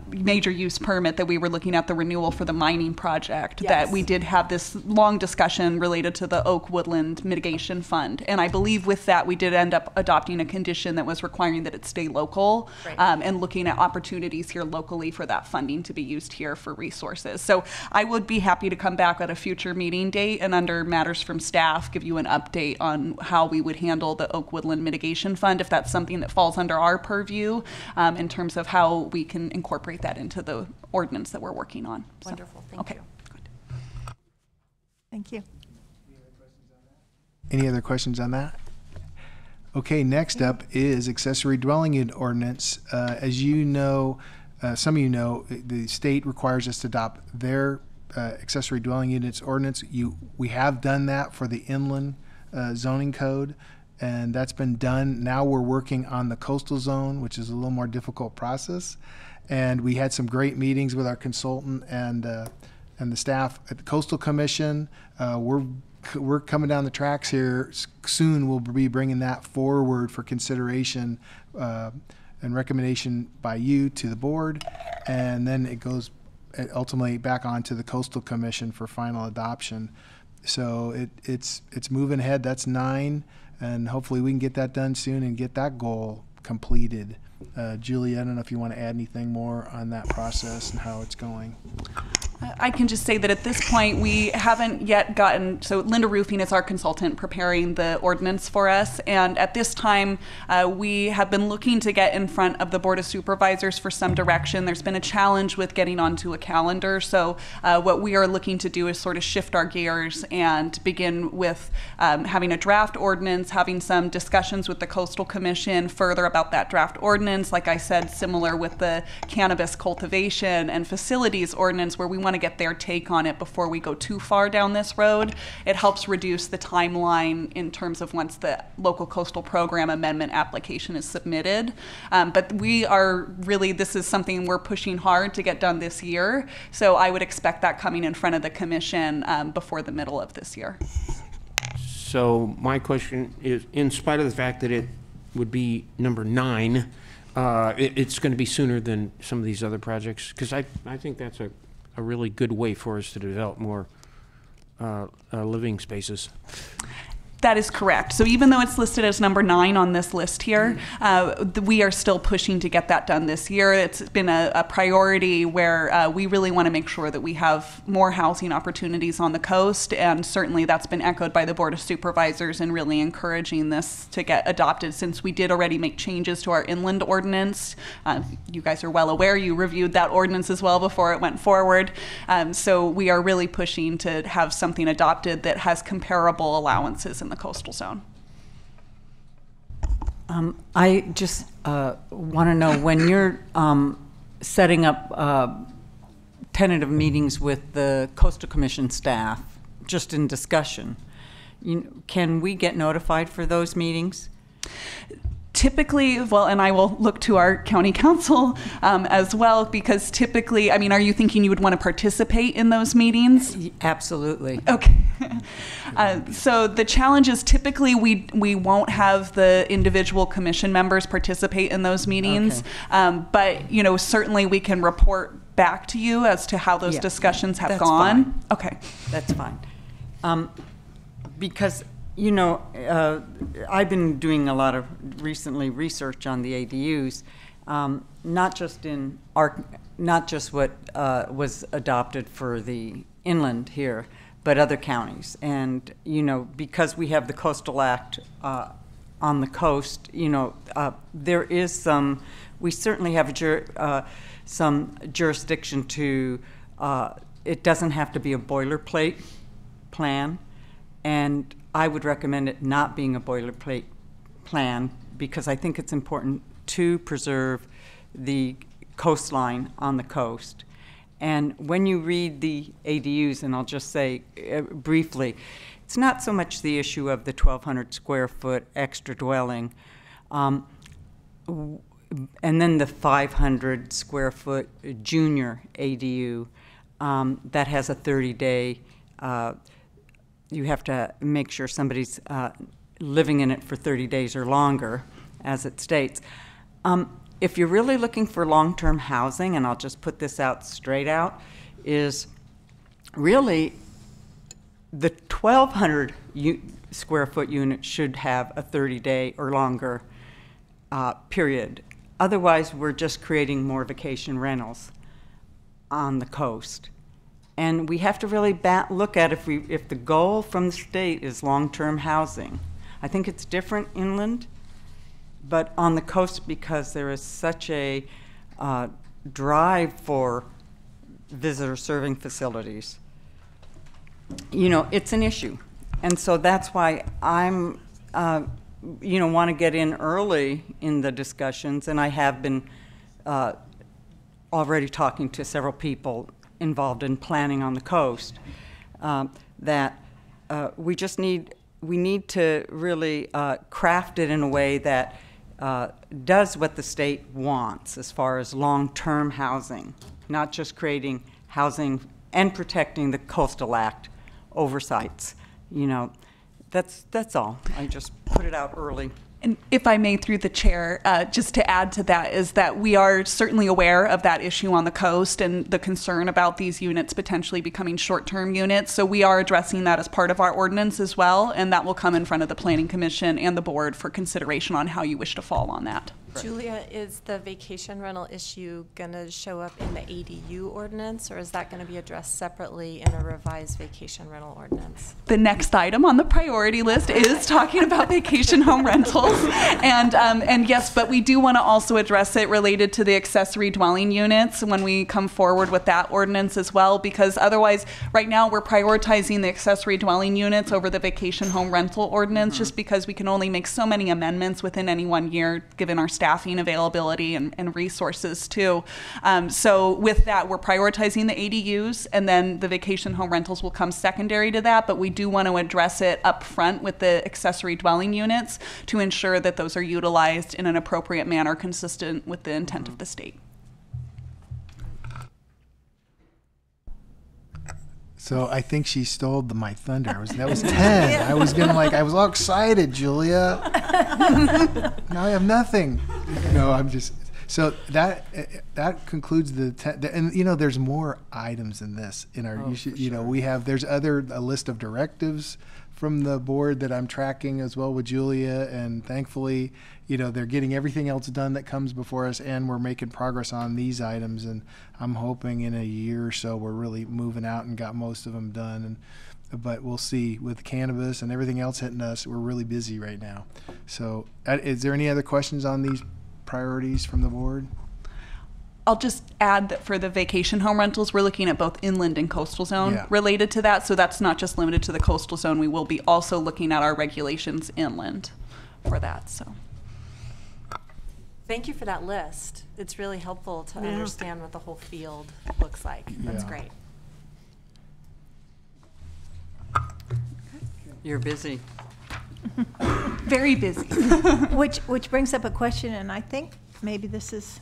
major use permit that we were looking at the renewal for the mining project, that we did have this long discussion related to the Oak Woodland Mitigation Fund. And I believe with that, we did end up adopting a condition that was requiring that it stay local, and looking at opportunities here locally for that funding to be used here for resources. So I would be happy to come back at a future meeting date and under matters from staff, give you an update on how we would handle the Oak Woodland Mitigation Fund, if that's something that falls under our purview, in terms of how we can incorporate that into the ordinance that we're working on. Wonderful. Thank you. Good. Thank you. Any other questions on that? Okay, next up is accessory dwelling unit ordinance. As you know, some of you know, the state requires us to adopt their accessory dwelling units ordinance. We have done that for the inland zoning code, and that's been done. Now we're working on the coastal zone, which is a little more difficult process. And we had some great meetings with our consultant and the staff at the Coastal Commission. We're coming down the tracks here. Soon we'll be bringing that forward for consideration and recommendation by you to the board, and then it goes ultimately back onto the Coastal Commission for final adoption. So it's moving ahead. That's 9, and hopefully we can get that done soon and get that goal completed. Julie, I don't know if you want to add anything more on that process and how it's going. I can just say that at this point, we haven't yet gotten, so Linda Roofing is our consultant preparing the ordinance for us. And at this time, we have been looking to get in front of the Board of Supervisors for some direction. There's been a challenge with getting onto a calendar. So what we are looking to do is sort of shift our gears and begin with having a draft ordinance, having some discussions with the Coastal Commission further about that draft ordinance. Like I said, similar with the cannabis cultivation and facilities ordinance, where we want to get their take on it before we go too far down this road. It helps reduce the timeline in terms of once the local coastal program amendment application is submitted. But we are really, this is something we're pushing hard to get done this year. So I would expect that coming in front of the commission before the middle of this year. So my question is, in spite of the fact that it would be number 9, it's going to be sooner than some of these other projects? Because I think that's a really good way for us to develop more living spaces. That is correct. So even though it's listed as number 9 on this list here, we are still pushing to get that done this year. It's been a priority where we really want to make sure that we have more housing opportunities on the coast, and certainly that's been echoed by the Board of Supervisors in really encouraging this to get adopted, since we did already make changes to our inland ordinance. You guys are well aware, you reviewed that ordinance as well before it went forward. So we are really pushing to have something adopted that has comparable allowances in the coastal zone. I just want to know, when you're setting up tentative meetings with the Coastal Commission staff, just in discussion, can we get notified for those meetings? Typically, well, and I will look to our county council as well, because typically, I mean, are you thinking you would want to participate in those meetings? Absolutely. Okay. So the challenge is typically we won't have the individual commission members participate in those meetings, okay. But certainly we can report back to you as to how those discussions have gone. Fine. Okay. That's fine. Because I've been doing a lot of recently research on the ADUs, not just what was adopted for the inland here, but other counties. And because we have the Coastal Act on the coast, there is we certainly have some jurisdiction to. It doesn't have to be a boilerplate plan, and I would recommend it not being a boilerplate plan, because I think it's important to preserve the coastline on the coast. And when you read the ADUs, and I'll just say briefly, it's not so much the issue of the 1,200 square foot extra dwelling, and then the 500 square foot junior ADU that has a 30-day you have to make sure somebody's living in it for 30 days or longer, as it states. If you're really looking for long-term housing, and I'll just put this out straight out, is really the 1,200 square foot unit should have a 30-day or longer period. Otherwise, we're just creating more vacation rentals on the coast. And we have to really look at if the goal from the state is long-term housing. I think it's different inland, but on the coast, because there is such a drive for visitor serving facilities, it's an issue. And so that's why I'm, want to get in early in the discussions, and I have been already talking to several people involved in planning on the coast, that we need to really craft it in a way that does what the state wants as far as long-term housing, not just creating housing and protecting the Coastal Act oversights. That's all. I just put it out early. And if I may, through the chair, just to add to that is that we are certainly aware of that issue on the coast and the concern about these units potentially becoming short-term units. So we are addressing that as part of our ordinance as well, and that will come in front of the Planning Commission and the board for consideration on how you wish to fall on that. Julia, is the vacation rental issue going to show up in the ADU ordinance, or is that going to be addressed separately in a revised vacation rental ordinance? The next item on the priority list is talking about vacation home rentals. And yes, but we do want to also address it related to the accessory dwelling units when we come forward with that ordinance as well, because otherwise, right now, we're prioritizing the accessory dwelling units over the vacation home rental ordinance, just because we can only make so many amendments within any 1 year, given our staffing availability and resources too. So with that, we're prioritizing the ADUs, and then the vacation home rentals will come secondary to that, but we do want to address it up front with the accessory dwelling units to ensure that those are utilized in an appropriate manner consistent with the intent of the state. So I think she stole my thunder. That was 10. I was all excited, Julia. Now I have nothing. No, I'm just. So that concludes the 10. And there's more items in this in our. We have there's a list of directives from the board that I'm tracking as well with Julia, and thankfully, they're getting everything else done that comes before us, and we're making progress on these items, and I'm hoping in a year or so we're really moving out and got most of them done. But we'll see. With cannabis and everything else hitting us, we're really busy right now. So is there any other questions on these priorities from the board? I'll just add that for the vacation home rentals, we're looking at both inland and coastal zone related to that. So that's not just limited to the coastal zone. We will be also looking at our regulations inland for that. So thank you for that list. It's really helpful to understand what the whole field looks like. That's great. You're busy. Very busy. Which brings up a question, and I think maybe this is,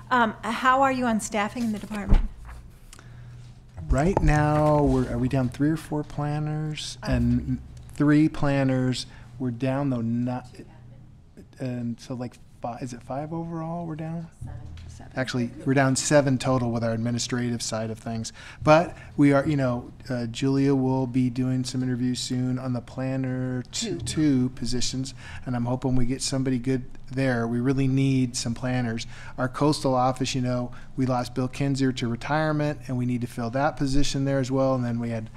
how are you on staffing in the department? Right now, are we down 3 or 4 planners? And 3 planners. We're down though, and so like 5, is it 5 overall we're down? 7. Actually, we're down 7 total with our administrative side of things. But we are, Julia will be doing some interviews soon on the planner 2 positions, and I'm hoping we get somebody good there. We really need some planners. Our coastal office, we lost Bill Kinzer to retirement, and we need to fill that position there as well. And then we had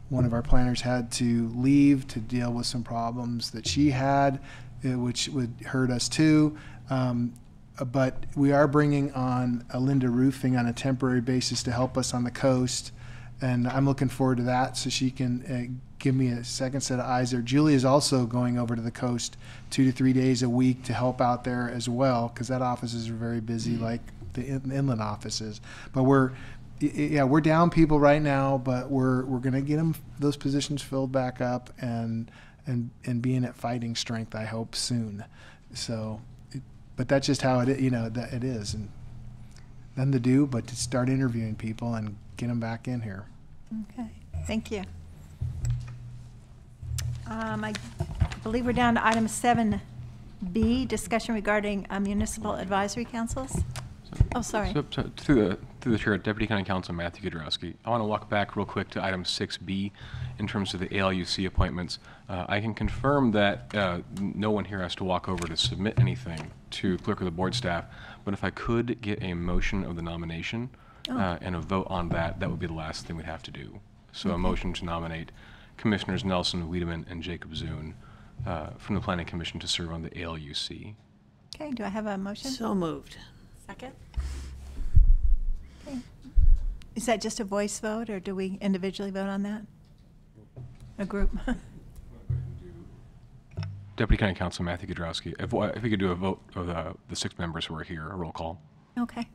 one of our planners had to leave to deal with some problems that she had, which would hurt us too. But we are bringing on Linda Roofing on a temporary basis to help us on the coast, and I'm looking forward to that so she can give me a second set of eyes there. Julie is also going over to the coast 2 to 3 days a week to help out there as well, because that office is very busy like the inland offices. But we're down people right now, but we're going to get those positions filled back up and being at fighting strength, I hope, soon. So. But that's just how it is, and nothing to do but to start interviewing people and get them back in here. Okay, thank you. I believe we're down to item 7B, discussion regarding municipal advisory councils. Oh, sorry. So through the chair, Deputy County Counsel Matthew Kudrowski, I want to walk back real quick to item 6B in terms of the ALUC appointments. I can confirm that no one here has to walk over to submit anything to clerk of the board staff, but if I could get a motion of the nomination and a vote on that, that would be the last thing we'd have to do. So a motion to nominate Commissioners Nelson, Wiedemann, and Jacob Zune from the Planning Commission to serve on the ALUC. Okay, do I have a motion? So moved. Second? Okay. Is that just a voice vote, or do we individually vote on that? A group? Deputy County Counsel Matthew Kudrowski, if we could do a vote of the 6 members who are here, a roll call. Okay.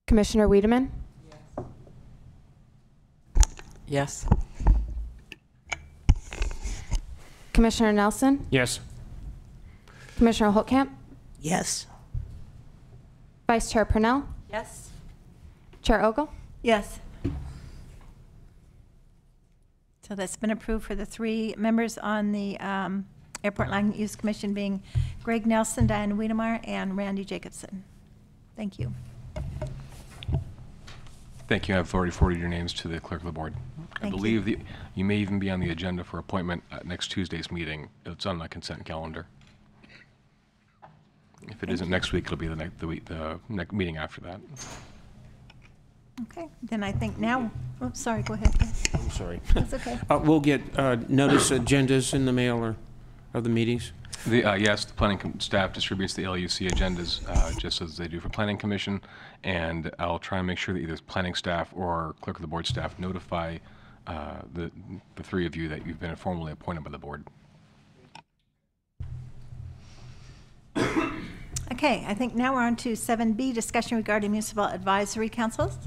Commissioner Wiedemann? Yes. Commissioner Nelson? Yes. Commissioner Holtcamp? Yes. Vice Chair Purnell? Yes. Chair Ogle? Yes. So that's been approved for the 3 members on the Airport Land Use Commission, being Greg Nelson, Diane Wiedemeyer, and Randy Jacobson. Thank you. Thank you. I've already forwarded your names to the clerk of the board. I Thank believe you may even be on the agenda for appointment at next Tuesday's meeting. It's on the consent calendar. If it isn't next week, it'll be the next meeting after that. Okay, then I think now, oops, sorry, go ahead. I'm sorry. That's okay. We'll get notice agendas in the mail or of the meetings. Yes, the planning staff distributes the LUC agendas just as they do for planning commission, and I'll try and make sure that either planning staff or clerk of the board staff notify the 3 of you that you've been formally appointed by the board. Okay, I think now we're on to 7B, discussion regarding municipal advisory councils.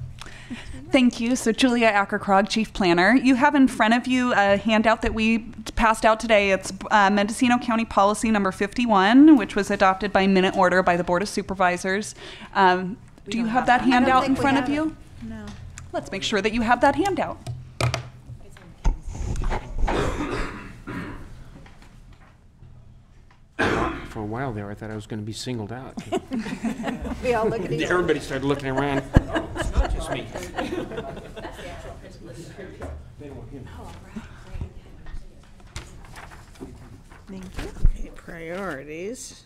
Thank you. So Julia Ackerkrog, Chief Planner. You have in front of you a handout that we passed out today. It's Mendocino County Policy number 51, which was adopted by minute order by the Board of Supervisors. Do you have that handout in front of you? No. Let's make sure that you have that handout. For a while there, I thought I was going to be singled out. We all look at each other. Everybody started looking around. Oh, it's not just me. Thank you. Okay, priorities.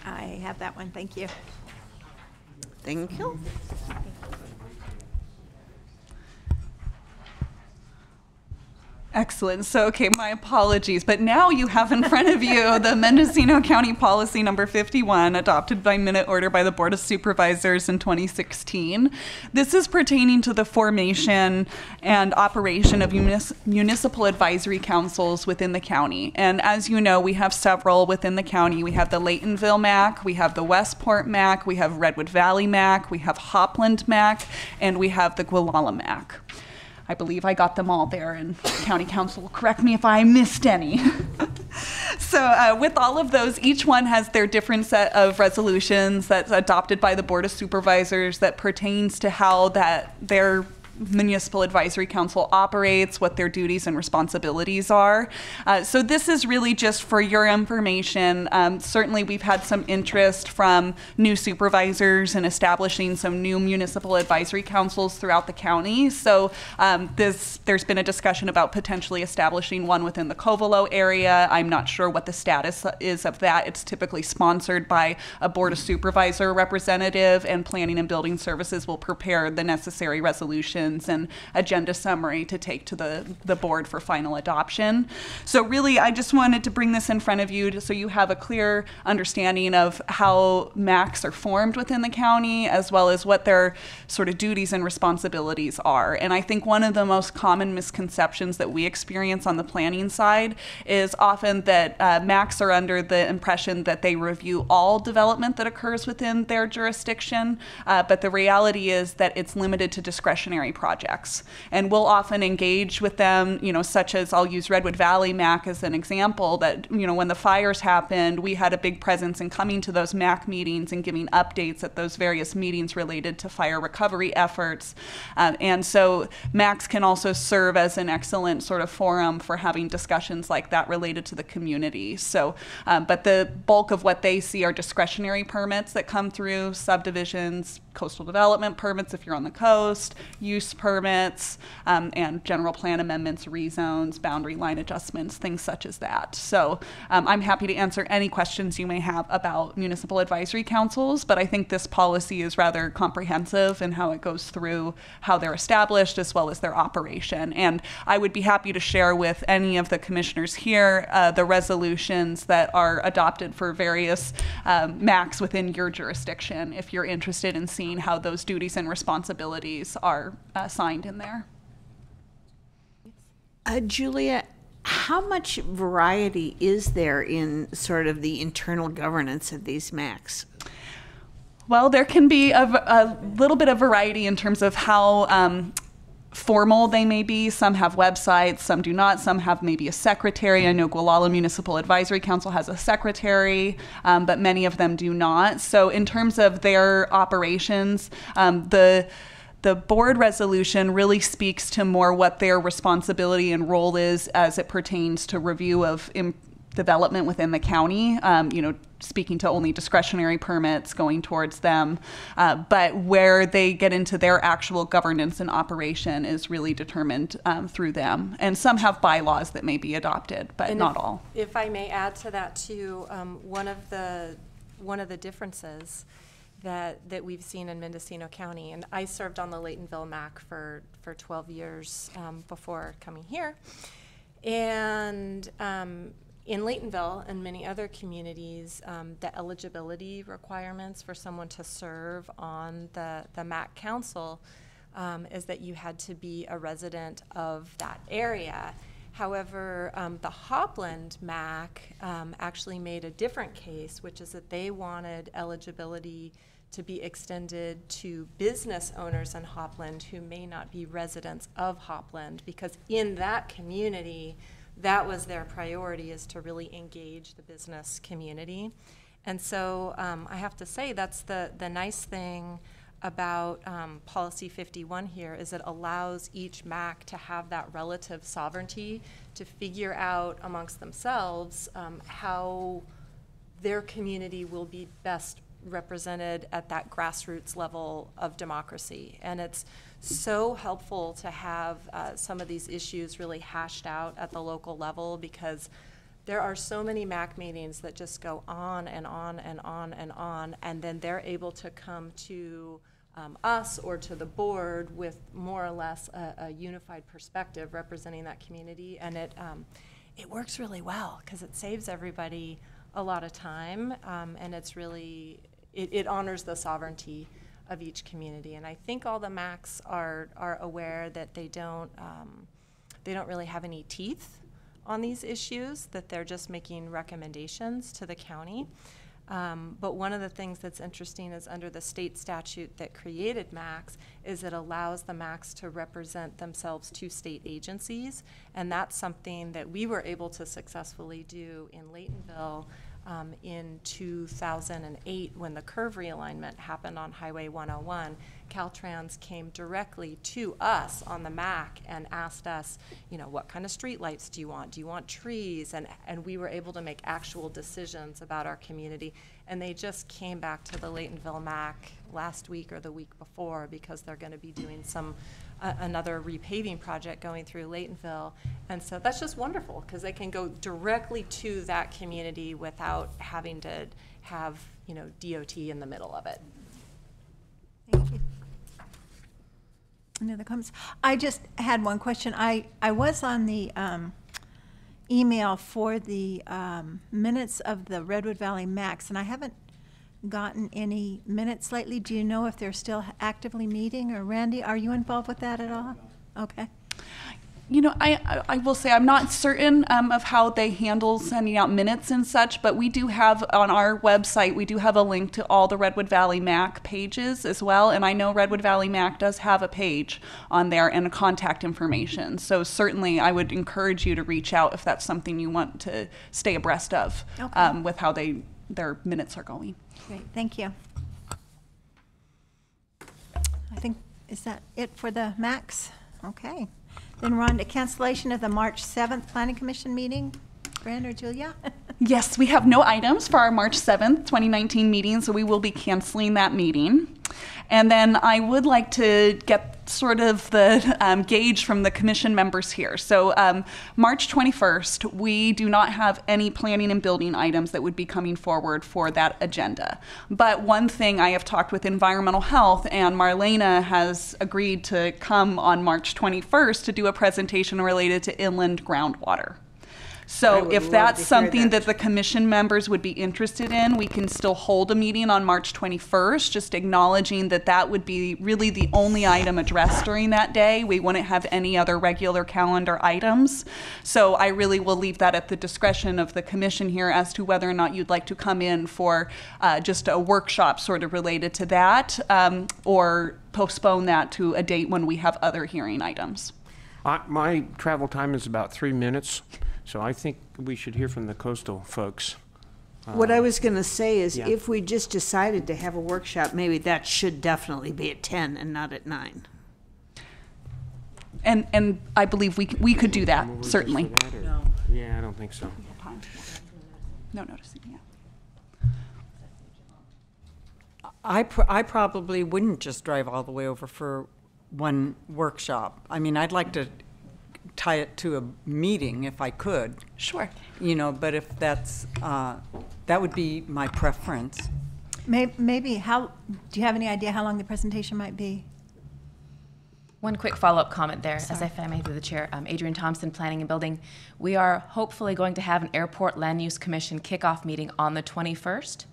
I have that one, thank you. Thank you. Excellent. So, okay, my apologies, but now you have in front of you the Mendocino County Policy number 51, adopted by minute order by the Board of Supervisors in 2016. This is pertaining to the formation and operation of municipal advisory councils within the county. And as you know, we have several within the county. We have the Laytonville MAC, we have the Westport MAC, we have Redwood Valley MAC, we have Hopland MAC, and we have the Gualala MAC. I believe I got them all there, and County Council will correct me if I missed any. So with all of those, each one has their different set of resolutions that's adopted by the Board of Supervisors that pertains to how that their Municipal Advisory Council operates, what their duties and responsibilities are. So this is really just for your information. Certainly we've had some interest from new supervisors in establishing some new municipal advisory councils throughout the county. So there's been a discussion about potentially establishing one within the Covelo area. I'm not sure what the status is of that. It's typically sponsored by a Board of Supervisor representative, and Planning and Building Services will prepare the necessary resolution recommendations and agenda summary to take to the board for final adoption. So really, I just wanted to bring this in front of you so you have a clear understanding of how MACs are formed within the county, as well as what their sort of duties and responsibilities are. And I think one of the most common misconceptions that we experience on the planning side is often that MACs are under the impression that they review all development that occurs within their jurisdiction, but the reality is that it's limited to discretionary projects. And we'll often engage with them, such as I'll use Redwood Valley MAC as an example, that, when the fires happened, we had a big presence in coming to those MAC meetings and giving updates at those various meetings related to fire recovery efforts. And so MACs can also serve as an excellent sort of forum for having discussions like that related to the community. So, but the bulk of what they see are discretionary permits that come through, subdivisions, coastal development permits if you're on the coast, use permits, and general plan amendments, rezones, boundary line adjustments, things such as that. So I'm happy to answer any questions you may have about municipal advisory councils, but I think this policy is rather comprehensive in how it goes through how they're established as well as their operation. And I would be happy to share with any of the commissioners here the resolutions that are adopted for various MACs within your jurisdiction if you're interested in seeing how those duties and responsibilities are signed in there. Julia, how much variety is there in sort of the internal governance of these MACs? Well, there can be a little bit of variety in terms of how formal they may be. Some have websites, some do not. Some have maybe a secretary. I know Gualala Municipal Advisory Council has a secretary, but many of them do not. So in terms of their operations, the board resolution really speaks to more what their responsibility and role is as it pertains to review of development within the county, speaking to only discretionary permits going towards them, but where they get into their actual governance and operation is really determined through them. And some have bylaws that may be adopted, but And not all. If I may add to that too, one of the differences that we've seen in Mendocino County, and I served on the Laytonville MAC for 12 years before coming here, and in Laytonville and many other communities, the eligibility requirements for someone to serve on the MAC council is that you had to be a resident of that area. However, the Hopland MAC actually made a different case, which is that they wanted eligibility to be extended to business owners in Hopland who may not be residents of Hopland, because in that community, that was their priority, is to really engage the business community. And so I have to say that's the nice thing about Policy 51 here, is it allows each MAC to have that relative sovereignty to figure out amongst themselves how their community will be best represented at that grassroots level of democracy. And it's so helpful to have some of these issues really hashed out at the local level, because there are so many MAC meetings that just go on and on and on and on, and then they're able to come to us or to the board with more or less a unified perspective representing that community. And it works really well because it saves everybody a lot of time, and it's really, it honors the sovereignty of each community. And I think all the MACs are aware that they don't really have any teeth on these issues, that they're just making recommendations to the county. But one of the things that's interesting is under the state statute that created MACs is it allows the MACs to represent themselves to state agencies. And that's something that we were able to successfully do in Laytonville in 2008 when the curve realignment happened on Highway 101. Caltrans came directly to us on the MAC and asked us, what kind of street lights do you want? Do you want trees? And we were able to make actual decisions about our community. And they just came back to the Laytonville MAC last week or the week before, because they're going to be doing another repaving project going through Laytonville. And so that's just wonderful, because they can go directly to that community without having to have, DOT in the middle of it. Thank you. Any other comments? I just had one question. I was on the email for the minutes of the Redwood Valley Max, and I haven't gotten any minutes lately. Do you know if they're still actively meeting? Or Randy, are you involved with that at all? Okay. You know, I will say I'm not certain of how they handle sending out minutes and such, but we do have on our website, we do have a link to all the Redwood Valley MAC pages as well. And I know Redwood Valley MAC does have a page on there and a contact information. So certainly I would encourage you to reach out if that's something you want to stay abreast of, Okay. with how their minutes are going. Great, thank you. I think, is that it for the Max? Okay. Then we're on to cancellation of the March 7th Planning Commission meeting. Brand or Julia? Yes, we have no items for our March 7th, 2019 meeting, so we will be canceling that meeting. And then I would like to get sort of the gauge from the commission members here. So March 21st, we do not have any planning and building items that would be coming forward for that agenda. But one thing, I have talked with environmental health, and Marlena has agreed to come on March 21st to do a presentation related to inland groundwater. So if that's something that the commission members would be interested in, we can still hold a meeting on March 21st, just acknowledging that that would be really the only item addressed during that day. We wouldn't have any other regular calendar items. So I really will leave that at the discretion of the commission here as to whether or not you'd like to come in for just a workshop sort of related to that, or postpone that to a date when we have other hearing items. My travel time is about 3 minutes, so I think we should hear from the coastal folks. What I was going to say is, yeah. if we just decided to have a workshop, maybe that should definitely be at 10 and not at 9. And I believe we could do that, Over just certainly. for that, or- No. Yeah, I don't think so. No noticing, yeah. I probably wouldn't just drive all the way over for one workshop. I mean, I'd like to tie it to a meeting if I could, Sure. but if that's, that would be my preference. Maybe, do you have any idea how long the presentation might be? One quick follow-up comment there, as if I may through the chair. Adrian Thompson, Planning and Building. We are hopefully going to have an Airport Land Use Commission kickoff meeting on the 21st.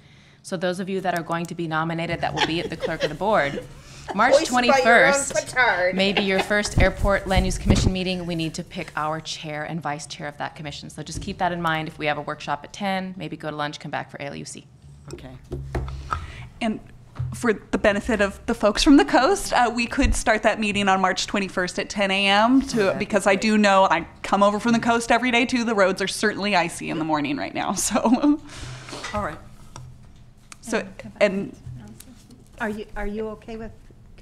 So those of you that are going to be nominated, that will be at the clerk of the board. March 21st may be your first Airport Land Use Commission meeting. We need to pick our chair and vice chair of that commission. So just keep that in mind. If we have a workshop at 10, maybe go to lunch, come back for ALUC. Okay. And for the benefit of the folks from the coast, we could start that meeting on March 21st at 10 a.m. Because I do know I come over from the coast every day too. The roads are certainly icy in the morning right now. So, All right. so and Are you okay with?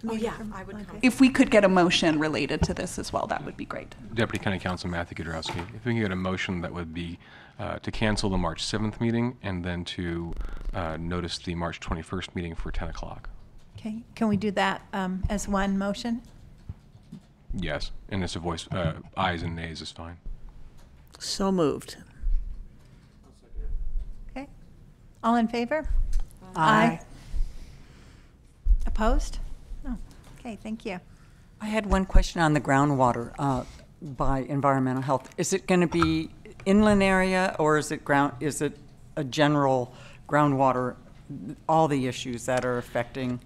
I would come. if we could get a motion related to this as well, that would be great. Deputy County Counsel Matthew Kudrowski, if we can get a motion that would be to cancel the March 7th meeting and then to notice the March 21st meeting for 10 o'clock. Okay, can we do that as one motion? Yes, and it's a voice, ayes and nays is fine. So moved. Okay, all in favor? Aye. Opposed? No. Okay, thank you. I had one question on the groundwater by environmental health. Is it going to be inland area, or is it a general groundwater, all the issues that are affecting?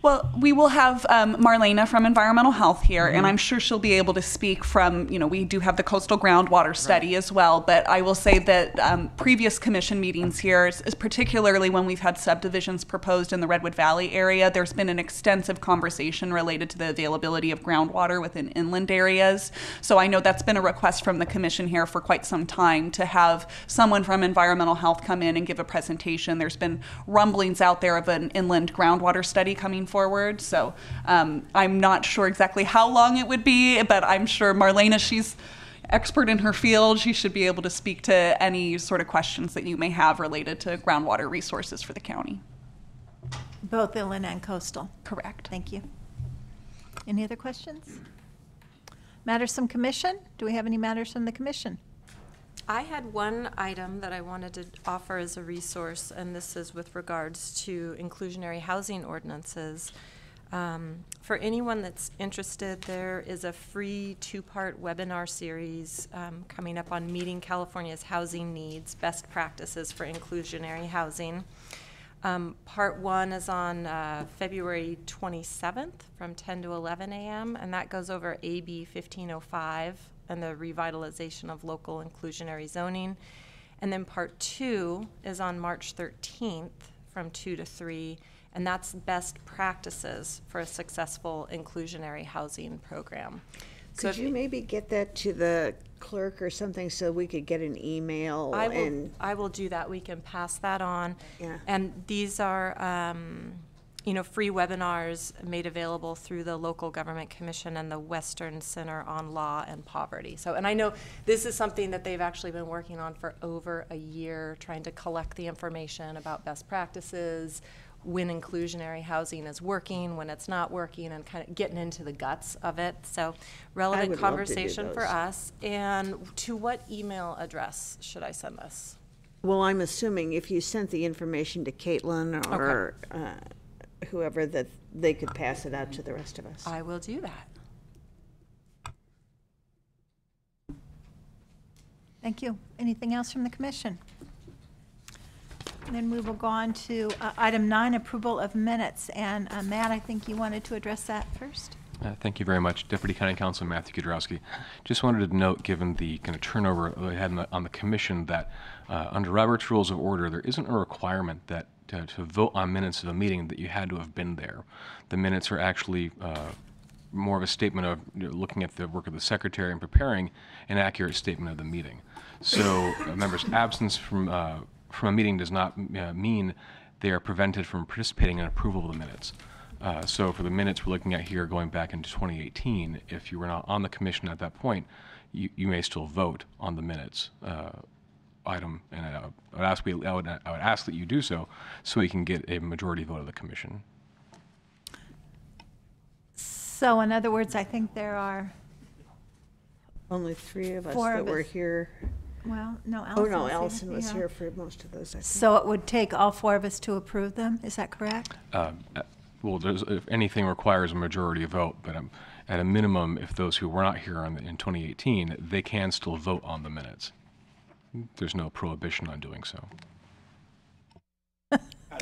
Well, we will have Marlena from Environmental Health here, and I'm sure she'll be able to speak from, we do have the coastal groundwater study as well, but I will say that previous commission meetings here, particularly when we've had subdivisions proposed in the Redwood Valley area, there's been an extensive conversation related to the availability of groundwater within inland areas. So I know that's been a request from the commission here for quite some time to have someone from Environmental Health come in and give a presentation. There's been rumblings out there of an inland groundwater study coming forward. So I'm not sure exactly how long it would be, but I'm sure Marlena, she's expert in her field. She should be able to speak to any sort of questions that you may have related to groundwater resources for the county. Both inland and coastal. Correct. Thank you. Any other questions? Matters from commission? Do we have any matters from the commission? I had one item that I wanted to offer as a resource, and this is with regards to inclusionary housing ordinances. For anyone that's interested, there is a free 2-part webinar series coming up on meeting California's housing needs, best practices for inclusionary housing. Part 1 is on February 27th from 10 to 11 a.m., and that goes over AB 1505 and the revitalization of local inclusionary zoning. And then Part 2 is on March 13th from 2 to 3, and that's best practices for a successful inclusionary housing program. So Could you maybe get that to the clerk or something so we could get an email? I will do that. We can pass that on. Yeah. And these are, free webinars made available through the Local Government Commission and the Western Center on Law and Poverty. So, and I know this is something that they've actually been working on for over a year, trying to collect the information about best practices, when inclusionary housing is working, when it's not working, and kind of getting into the guts of it. So relevant conversation for us. And to what email address should I send this? Well, I'm assuming if you sent the information to Caitlin or whoever, that they could pass it out to the rest of us. I will do that. Thank you. Anything else from the commission? And then we will go on to item 9, approval of minutes. And Matt, I think you wanted to address that first. Thank you very much. Deputy County Councilor Matthew Kudrowski. Just wanted to note, given the kind of turnover we had on the commission, that under Robert's Rules of Order, there isn't a requirement that to vote on minutes of a meeting that you had to have been there. The minutes are actually more of a statement of looking at the work of the secretary and preparing an accurate statement of the meeting. So a member's absence from a meeting does not mean they are prevented from participating in approval of the minutes. So for the minutes we're looking at here going back into 2018, if you were not on the commission at that point, you may still vote on the minutes item, and I would ask that you do so we can get a majority vote of the commission. So in other words, I think there are Only 3 of us 4 that of were us. here. Well, no, Allison Oh, was no, here. Allison was Yeah. here for most of those, I think. So it would take all 4 of us to approve them, is that correct? Well, if anything requires a majority vote, but at a minimum, if those who were not here in 2018, they can still vote on the minutes. There's no prohibition on doing so.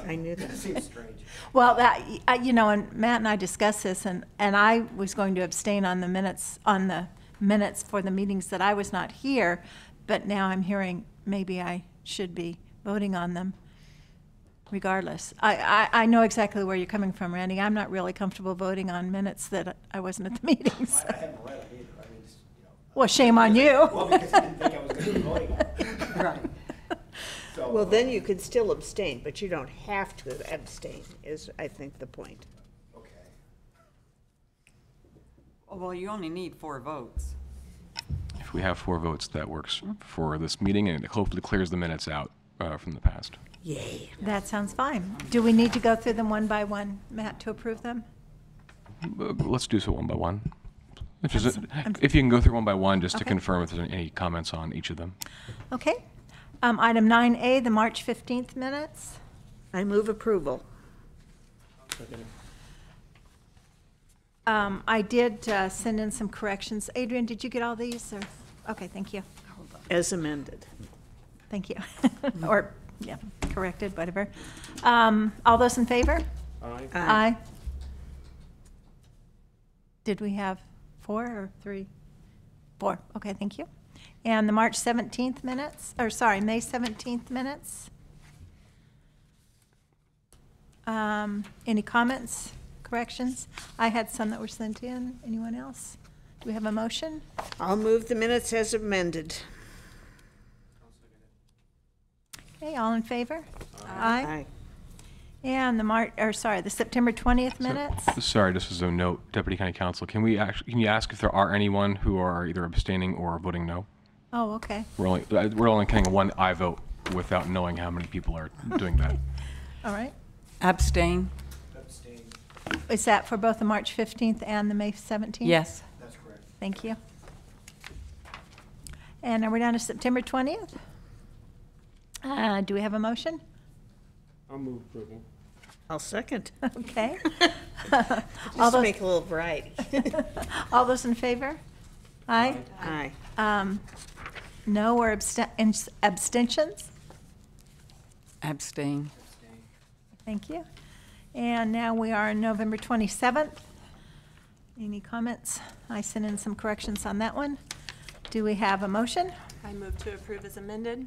I knew that. Seems strange. Well, and Matt and I discussed this, and I was going to abstain on the minutes for the meetings that I was not here, but now I'm hearing maybe I should be voting on them regardless. I know exactly where you're coming from, Randy. I'm not really comfortable voting on minutes that I wasn't at the meetings. I haven't read them either. I mean, just, Well, shame on you. well, because I didn't think I was going to be voting on it. Right. So, Well, then you could still abstain, but you don't have to abstain, is, I think, the point. okay. Well, you only need 4 votes. If we have 4 votes, that works for this meeting, and it hopefully clears the minutes out from the past. Yay. That sounds fine. Do we need to go through them one by one, Matt, to approve them? Let's do so one by one. If you can go through one by one, just to Okay. confirm if there's any comments on each of them. Okay. Item 9A, the March 15th minutes. I move approval. I did send in some corrections. Adrian, did you get all these? Or okay, thank you. As amended. Thank you. Or, yeah, corrected, whatever. All those in favor? Aye. Aye. Did we have 4 or 3? 4, okay, thank you. And the March 17th minutes, or sorry, May 17th minutes? Any comments, corrections? I had some that were sent in. Anyone else? Do we have a motion? I'll move the minutes as amended. Okay, all in favor? Aye. And the September 20th minutes? Sorry, just as a note, Deputy County Counsel, can you ask if there are anyone who are either abstaining or voting no? Oh, okay. We're only counting one aye vote without knowing how many people are doing that. All right. Abstain? Abstain. Is that for both the March 15th and the May 17th? Yes. That's correct. Thank you. And are we down to September 20th? Do we have a motion? I'll move approval. I'll second. Okay. Just All to those, make a little variety. all those in favor? Aye. Aye. No or abstentions? Abstain. Thank you. And now we are on November 27th. Any comments? I sent in some corrections on that one. Do we have a motion? I move to approve as amended.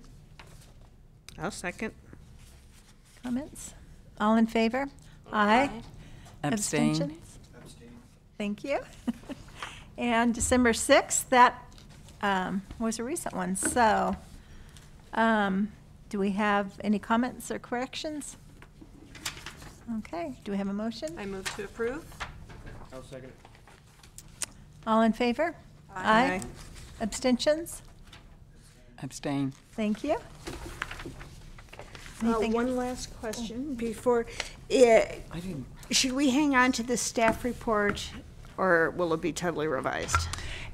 I'll second. Comments? All in favor? Aye. Abstain. Abstentions? Thank you. And December 6th, that was a recent one. So do we have any comments or corrections? Okay, do we have a motion? I move to approve. I'll second it. All in favor? Aye. Abstentions? Abstain. Thank you. Anything One last question before, I didn't. should we hang on to the staff report or will it be totally revised?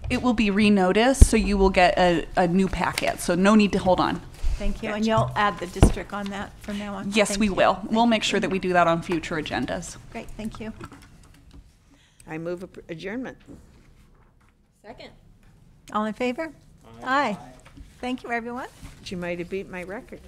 It will be renoticed, so you will get a new packet, so no need to hold on. Thank you. And you'll add the district on that from now on? Yes, Thank we you. will. Thank We'll you. make sure that we do that on future agendas. Great, thank you. I move adjournment. Second. All in favor? Aye. Thank you, everyone. You might have beat my record.